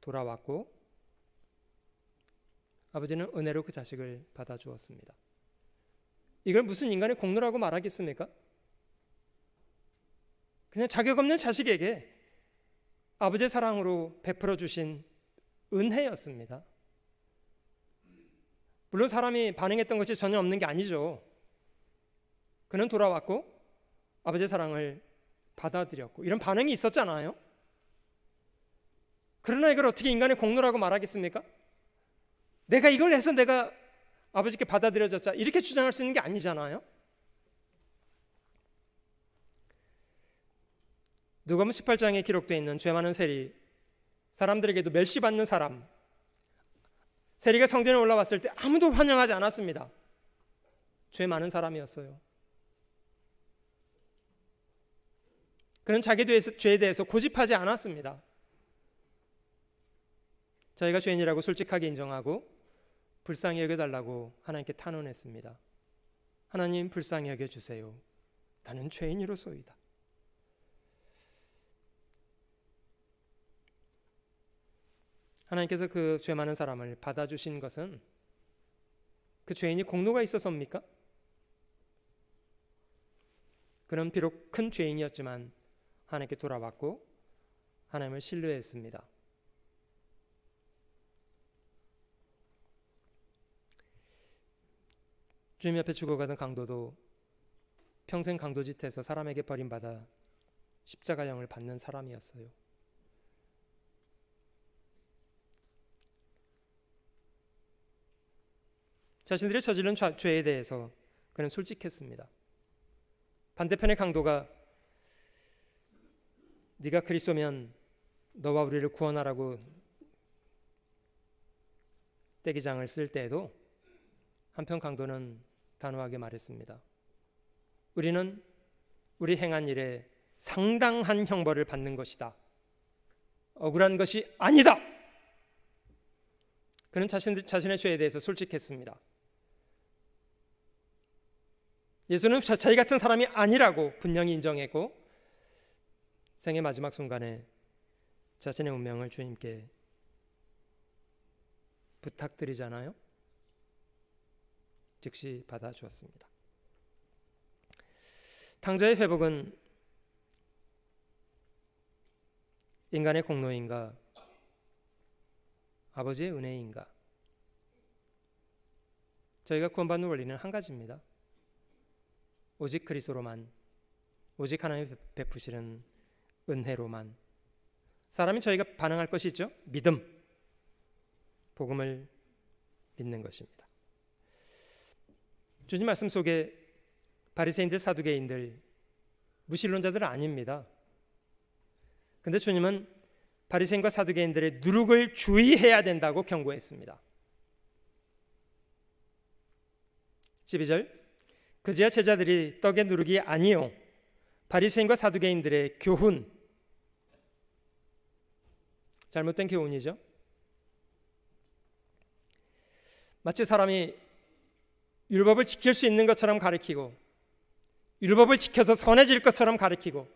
돌아왔고 아버지는 은혜로 그 자식을 받아주었습니다. 이걸 무슨 인간의 공로라고 말하겠습니까? 그냥 자격 없는 자식에게 아버지의 사랑으로 베풀어 주신 은혜였습니다. 물론 사람이 반응했던 것이 전혀 없는 게 아니죠. 그는 돌아왔고 아버지의 사랑을 받아들였고 이런 반응이 있었잖아요. 그러나 이걸 어떻게 인간의 공로라고 말하겠습니까? 내가 이걸 해서 내가 아버지께 받아들여졌자 이렇게 주장할 수 있는 게 아니잖아요. 누가복음 18장에 기록되어 있는 죄 많은 세리, 사람들에게도 멸시받는 사람, 세리가 성전에 올라왔을 때 아무도 환영하지 않았습니다. 죄 많은 사람이었어요. 그는 자기 죄에 대해서 고집하지 않았습니다. 자기가 죄인이라고 솔직하게 인정하고 불쌍히 여겨달라고 하나님께 탄원했습니다. 하나님, 불쌍히 여겨주세요. 나는 죄인이로소이다. 하나님께서 그 죄 많은 사람을 받아주신 것은 그 죄인이 공로가 있어서입니까? 그는 비록 큰 죄인이었지만 하나님께 돌아왔고 하나님을 신뢰했습니다. 주님 옆에 죽어가던 강도도 평생 강도짓해서 사람에게 버림받아 십자가형을 받는 사람이었어요. 자신들이 저지른 죄에 대해서 그는 솔직했습니다. 반대편의 강도가 네가 그리스도면 너와 우리를 구원하라고 떼기장을 쓸 때에도 한편 강도는 단호하게 말했습니다. 우리는 우리 행한 일에 상당한 형벌을 받는 것이다. 억울한 것이 아니다. 그는 자신의 죄에 대해서 솔직했습니다. 예수는 자기 같은 사람이 아니라고 분명히 인정했고 생의 마지막 순간에 자신의 운명을 주님께 부탁드리잖아요. 즉시 받아주었습니다. 탕자의 회복은 인간의 공로인가 아버지의 은혜인가? 저희가 구원받는 원리는 한 가지입니다. 오직 그리스도로만, 오직 하나님이 베푸시는 은혜로만. 사람이 저희가 반응할 것이 있죠. 믿음, 복음을 믿는 것입니다. 주님 말씀 속에 바리새인들, 사두개인들, 무신론자들은 아닙니다. 근데 주님은 바리새인과 사두개인들의 누룩을 주의해야 된다고 경고했습니다. 12절, 그제야 제자들이 떡의 누룩이 아니요 바리새인과 사두개인들의 교훈, 잘못된 교훈이죠. 마치 사람이 율법을 지킬 수 있는 것처럼 가르치고 율법을 지켜서 선해질 것처럼 가르치고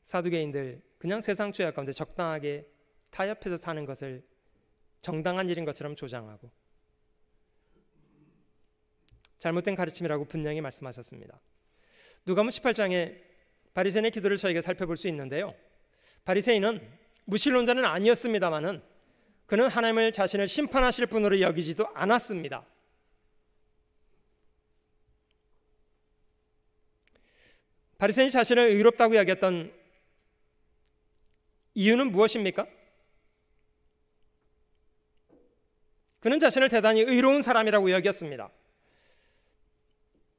사두개인들 그냥 세상 죄악 가운데 적당하게 타협해서 사는 것을 정당한 일인 것처럼 조장하고 잘못된 가르침이라고 분명히 말씀하셨습니다. 누가복음 18장에 바리새인의 기도를 저희가 살펴볼 수 있는데요. 바리새인은 무신론자는 아니었습니다마는 그는 하나님을 자신을 심판하실 분으로 여기지도 않았습니다. 바리새인이 자신을 의롭다고 여겼던 이유는 무엇입니까? 그는 자신을 대단히 의로운 사람이라고 여겼습니다.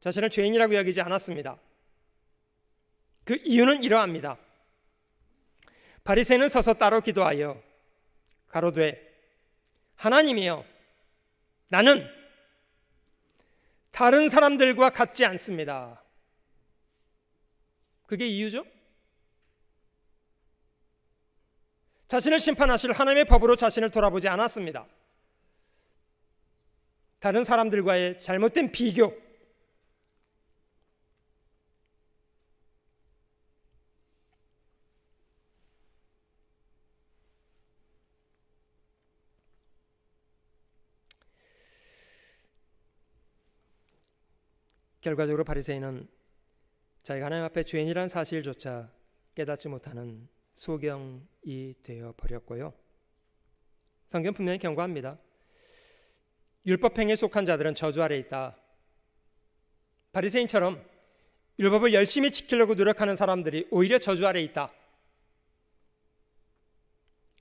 자신을 죄인이라고 여기지 않았습니다. 그 이유는 이러합니다. 바리새인은 서서 따로 기도하여 가로되 하나님이여 나는 다른 사람들과 같지 않습니다. 그게 이유죠. 자신을 심판하실 하나님의 법으로 자신을 돌아보지 않았습니다. 다른 사람들과의 잘못된 비교, 결과적으로 바리새인은 자기가 하나님 앞에 죄인이라는 사실조차 깨닫지 못하는 소경이 되어 버렸고요. 성경 분명히 경고합니다. 율법행위에 속한 자들은 저주 아래 있다. 바리새인처럼 율법을 열심히 지키려고 노력하는 사람들이 오히려 저주 아래 있다.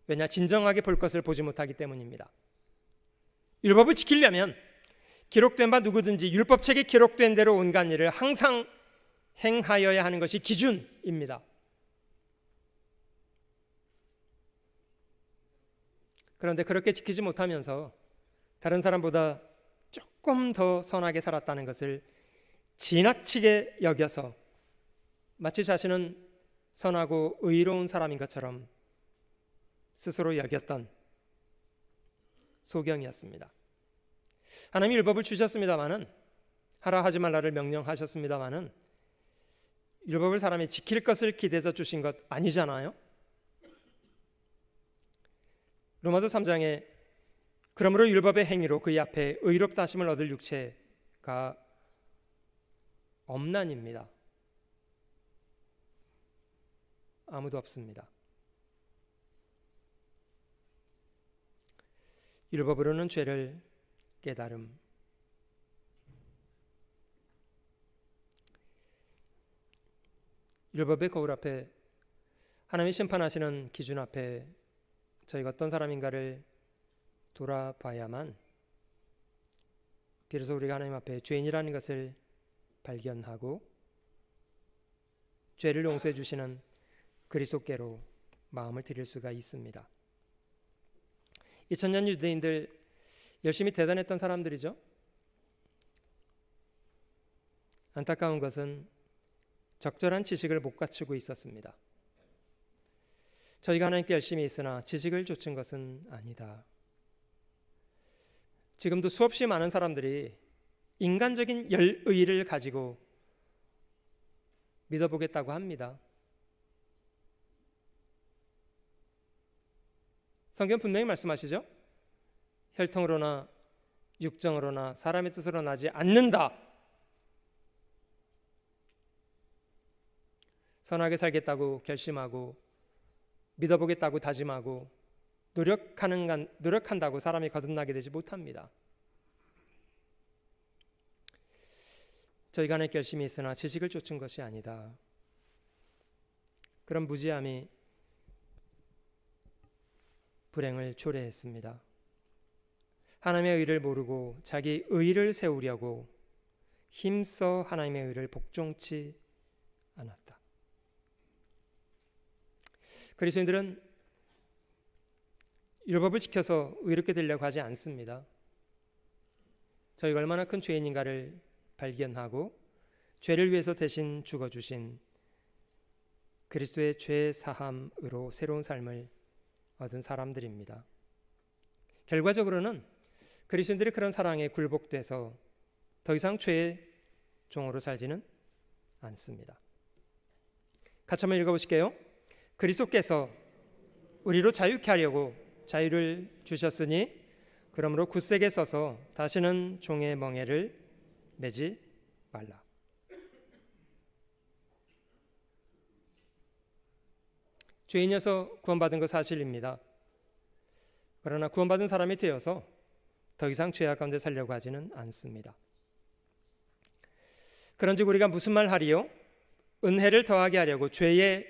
왜냐? 진정하게 볼 것을 보지 못하기 때문입니다. 율법을 지키려면 기록된 바 누구든지 율법책에 기록된 대로 온갖 일을 항상 행하여야 하는 것이 기준입니다. 그런데 그렇게 지키지 못하면서 다른 사람보다 조금 더 선하게 살았다는 것을 지나치게 여겨서 마치 자신은 선하고 의로운 사람인 것처럼 스스로 여겼던 소경이었습니다. 하나님이 율법을 주셨습니다마는, 하라 하지 말라를 명령하셨습니다마는 율법을 사람이 지킬 것을 기대서 주신 것 아니잖아요. 로마서 3장에 그러므로 율법의 행위로 그의 앞에 의롭다 하심을 얻을 육체가 엄난입니다. 아무도 없습니다. 율법으로는 죄를 깨달음. 율법의 거울 앞에, 하나님이 심판하시는 기준 앞에 저희가 어떤 사람인가를 돌아봐야만 비로소 우리가 하나님 앞에 죄인이라는 것을 발견하고 죄를 용서해 주시는 그리스도께로 마음을 드릴 수가 있습니다. 2000년 유대인들 열심히 대단했던 사람들이죠. 안타까운 것은 적절한 지식을 못 갖추고 있었습니다. 저희가 하나님께 열심히 있으나 지식을 좇은 것은 아니다. 지금도 수없이 많은 사람들이 인간적인 열의를 가지고 믿어보겠다고 합니다. 성경 분명히 말씀하시죠. 혈통으로나 육정으로나 사람의 뜻으로 나지 않는다. 선하게 살겠다고 결심하고 믿어보겠다고 다짐하고 노력한다고 사람이 거듭나게 되지 못합니다. 저희가 하나님께 열심히 있으나 지식을 좇은 것이 아니다. 그런 무지함이 불행을 초래했습니다. 하나님의 의를 모르고 자기 의를 세우려고 힘써 하나님의 의를 복종치 않았다. 그리스도인들은 율법을 지켜서 의롭게 되려고 하지 않습니다. 저희가 얼마나 큰 죄인인가를 발견하고 죄를 위해서 대신 죽어주신 그리스도의 죄 사함으로 새로운 삶을 얻은 사람들입니다. 결과적으로는 그리스도인들이 그런 사랑에 굴복돼서 더 이상 죄의 종으로 살지는 않습니다. 같이 한번 읽어보실게요. 그리스도께서 우리로 자유케 하려고 자유를 주셨으니 그러므로 굳세게 서서 다시는 종의 멍에를 매지 말라. 죄인이어서 구원받은 것 사실입니다. 그러나 구원받은 사람이 되어서 더 이상 죄악 가운데 살려고 하지는 않습니다. 그런즉 우리가 무슨 말 하리요? 은혜를 더하게 하려고 죄에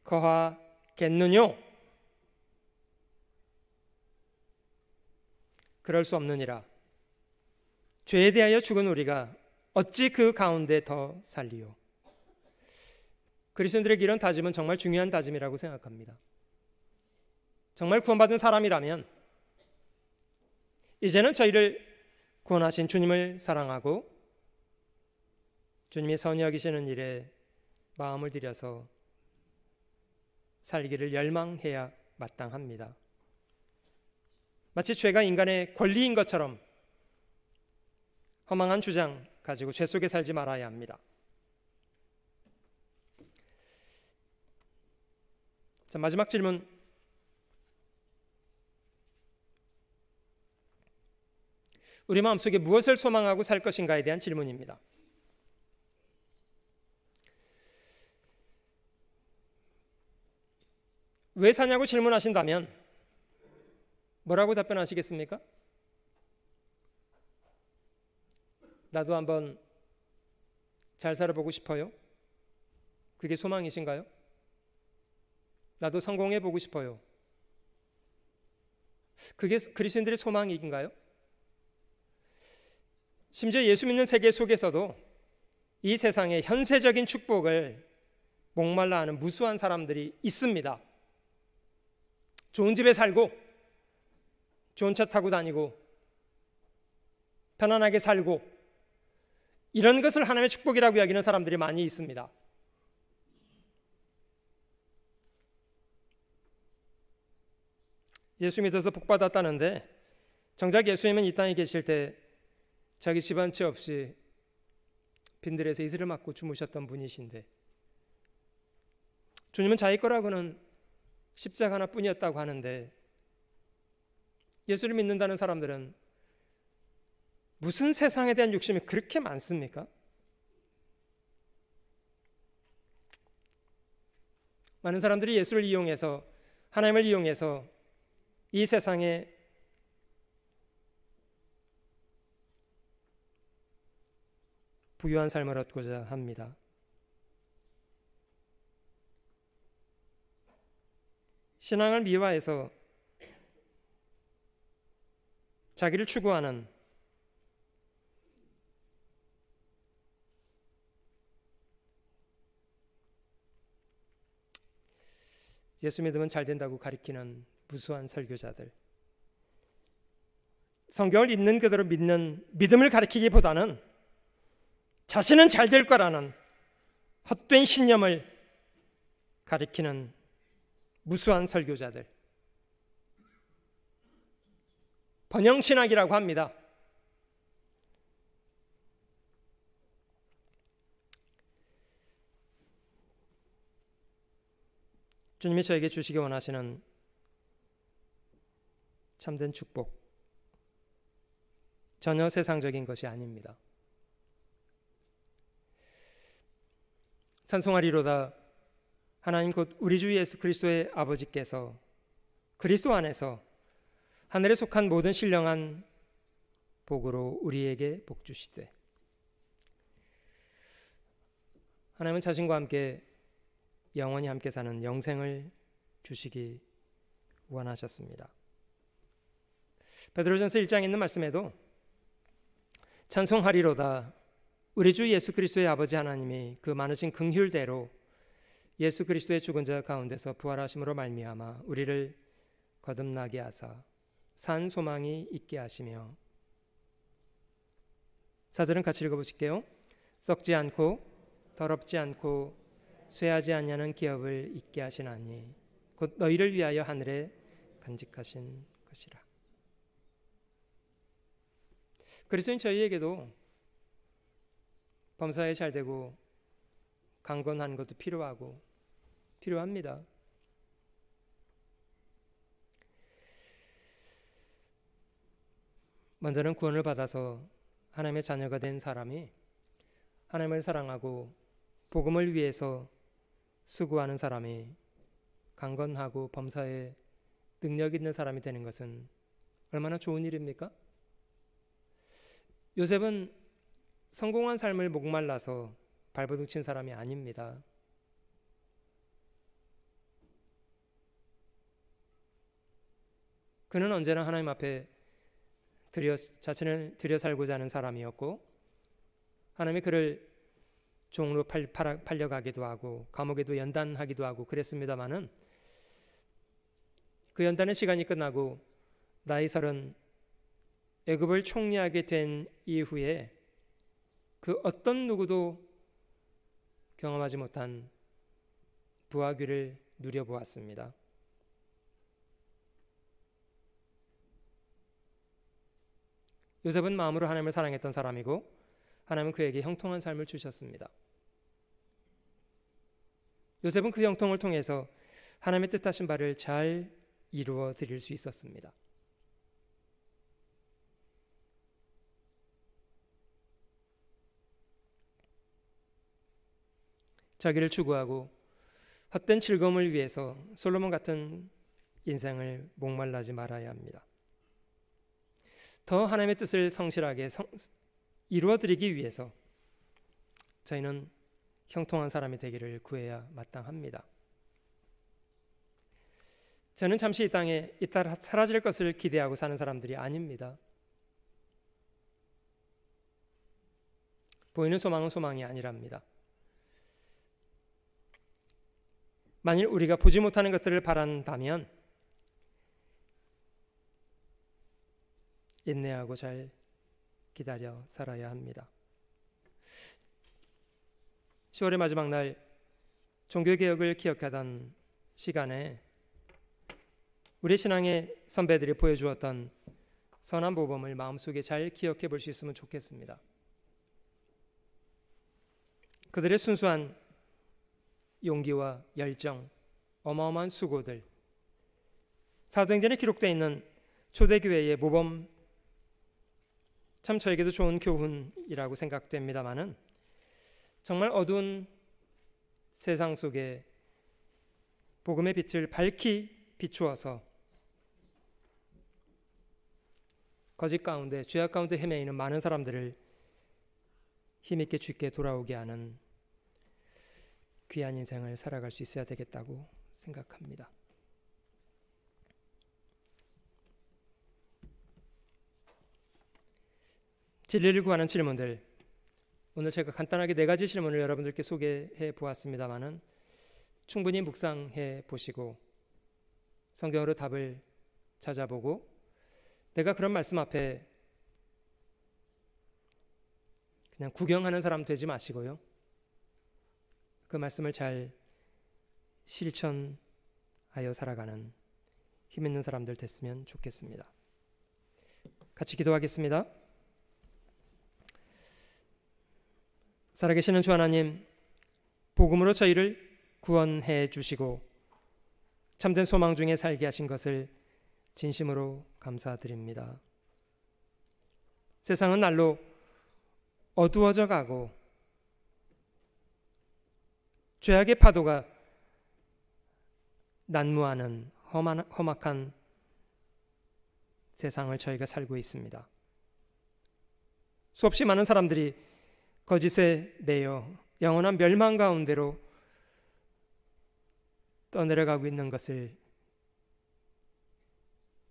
거하겠느뇨? 그럴 수 없느니라. 죄에 대하여 죽은 우리가 어찌 그 가운데 더 살리요? 그리스도인들에게 이런 다짐은 정말 중요한 다짐이라고 생각합니다. 정말 구원받은 사람이라면 이제는 저희를 구원하신 주님을 사랑하고 주님이 선히 여기시는 일에 마음을 들여서 살기를 열망해야 마땅합니다. 마치 죄가 인간의 권리인 것처럼 허망한 주장 가지고 죄 속에 살지 말아야 합니다. 자, 마지막 질문. 우리 마음속에 무엇을 소망하고 살 것인가에 대한 질문입니다. 왜 사냐고 질문하신다면 뭐라고 답변하시겠습니까? 나도 한번 잘 살아보고 싶어요. 그게 소망이신가요? 나도 성공해보고 싶어요. 그게 그리스도인들의 소망인가요? 심지어 예수 믿는 세계 속에서도 이 세상의 현세적인 축복을 목말라 하는 무수한 사람들이 있습니다. 좋은 집에 살고 좋은 차 타고 다니고 편안하게 살고 이런 것을 하나님의 축복이라고 여기는 사람들이 많이 있습니다. 예수 믿어서 복받았다는데 정작 예수님은 이 땅에 계실 때 자기 집 한 채 없이 빈들에서 이슬을 맞고 주무셨던 분이신데 주님은 자기 거라고는 십자가 하나뿐이었다고 하는데 예수를 믿는다는 사람들은 무슨 세상에 대한 욕심이 그렇게 많습니까? 많은 사람들이 예수를 이용해서 하나님을 이용해서 이 세상에 부유한 삶을 얻고자 합니다. 신앙을 미화해서 자기를 추구하는 예수 믿으면 잘 된다고 가리키는 무수한 설교자들, 성경을 있는 그대로 믿는 믿음을 가리키기보다는 자신은 잘 될 거라는 헛된 신념을 가리키는 무수한 설교자들, 번영신학이라고 합니다. 주님이 저에게 주시기 원하시는 참된 축복, 전혀 세상적인 것이 아닙니다. 찬송하리로다. 하나님 곧 우리 주 예수 그리스도의 아버지께서 그리스도 안에서 하늘에 속한 모든 신령한 복으로 우리에게 복 주시되. 하나님은 자신과 함께 영원히 함께 사는 영생을 주시기 원하셨습니다. 베드로전서 1장에 있는 말씀에도 찬송하리로다. 우리 주 예수 그리스도의 아버지 하나님이 그 많으신 긍휼대로 예수 그리스도의 죽은 자 가운데서 부활하심으로 말미암아 우리를 거듭나게 하사 산 소망이 있게 하시며. 사절은 같이 읽어보실게요. 썩지 않고 더럽지 않고 쇠하지 아니하는 기업을 있게 하시나니 곧 너희를 위하여 하늘에 간직하신 것이라. 그리스도인 저희에게도 범사에 잘되고 강건한 것도 필요합니다. 먼저는 구원을 받아서 하나님의 자녀가 된 사람이 하나님을 사랑하고 복음을 위해서 수고하는 사람이 강건하고 범사에 능력 있는 사람이 되는 것은 얼마나 좋은 일입니까? 요셉은 성공한 삶을 목말라서 발버둥 친 사람이 아닙니다. 그는 언제나 하나님 앞에 자신을 들여 살고자 하는 사람이었고, 하나님이 그를 종으로 팔려가기도 하고 감옥에도 연단하기도 하고 그랬습니다마는, 그 연단의 시간이 끝나고 나이 30 애굽을 총리하게 된 이후에 그 어떤 누구도 경험하지 못한 부하귀를 누려보았습니다. 요셉은 마음으로 하나님을 사랑했던 사람이고 하나님은 그에게 형통한 삶을 주셨습니다. 요셉은 그 형통을 통해서 하나님의 뜻하신 바를 잘 이루어 드릴 수 있었습니다. 자기를 추구하고 헛된 즐거움을 위해서 솔로몬 같은 인생을 목말라지 말아야 합니다. 더 하나님의 뜻을 성실하게 이루어드리기 위해서 저희는 형통한 사람이 되기를 구해야 마땅합니다. 저는 잠시 이 땅에 이따 사라질 것을 기대하고 사는 사람들이 아닙니다. 보이는 소망은 소망이 아니랍니다. 만일 우리가 보지 못하는 것들을 바란다면 인내하고 잘 기다려 살아야 합니다. 10월의 마지막 날 종교개혁을 기억하던 시간에 우리 신앙의 선배들이 보여주었던 선한 모범을 마음속에 잘 기억해 볼 수 있으면 좋겠습니다. 그들의 순수한 용기와 열정, 어마어마한 수고들, 사도행전에 기록되어 있는 초대교회의 모범, 참 저에게도 좋은 교훈이라고 생각됩니다마는 정말 어두운 세상 속에 복음의 빛을 밝히 비추어서 거짓 가운데, 죄악 가운데 헤매이는 많은 사람들을 힘있게 주께 돌아오게 하는 귀한 인생을 살아갈 수 있어야 되겠다고 생각합니다. 진리를 구하는 질문들, 오늘 제가 간단하게 4가지 질문을 여러분들께 소개해 보았습니다마는 충분히 묵상해 보시고 성경으로 답을 찾아보고 내가 그런 말씀 앞에 그냥 구경하는 사람 되지 마시고요, 그 말씀을 잘 실천하여 살아가는 힘 있는 사람들 됐으면 좋겠습니다. 같이 기도하겠습니다. 살아계시는 주 하나님, 복음으로 저희를 구원해 주시고 참된 소망 중에 살게 하신 것을 진심으로 감사드립니다. 세상은 날로 어두워져 가고 죄악의 파도가 난무하는 험악한 세상을 저희가 살고 있습니다. 수없이 많은 사람들이 거짓에 매여 영원한 멸망 가운데로 떠내려가고 있는 것을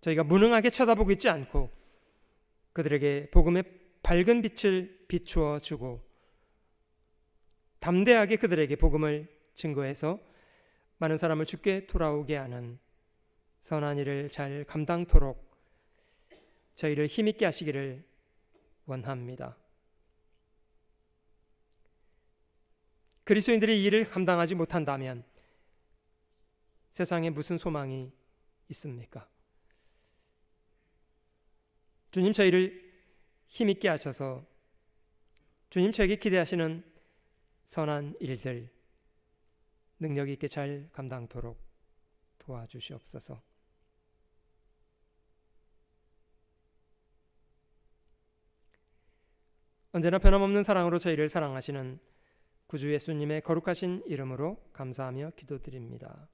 저희가 무능하게 쳐다보고 있지 않고 그들에게 복음의 밝은 빛을 비추어 주고 담대하게 그들에게 복음을 증거해서 많은 사람을 주께 돌아오게 하는 선한 일을 잘 감당토록 저희를 힘있게 하시기를 원합니다. 그리스도인들이 이 일을 감당하지 못한다면 세상에 무슨 소망이 있습니까? 주님, 저희를 힘있게 하셔서 주님 저에게 기대하시는 선한 일들 능력 있게 잘 감당토록 도와주시옵소서. 언제나 변함없는 사랑으로 저희를 사랑하시는 구주 예수님의 거룩하신 이름으로 감사하며 기도드립니다.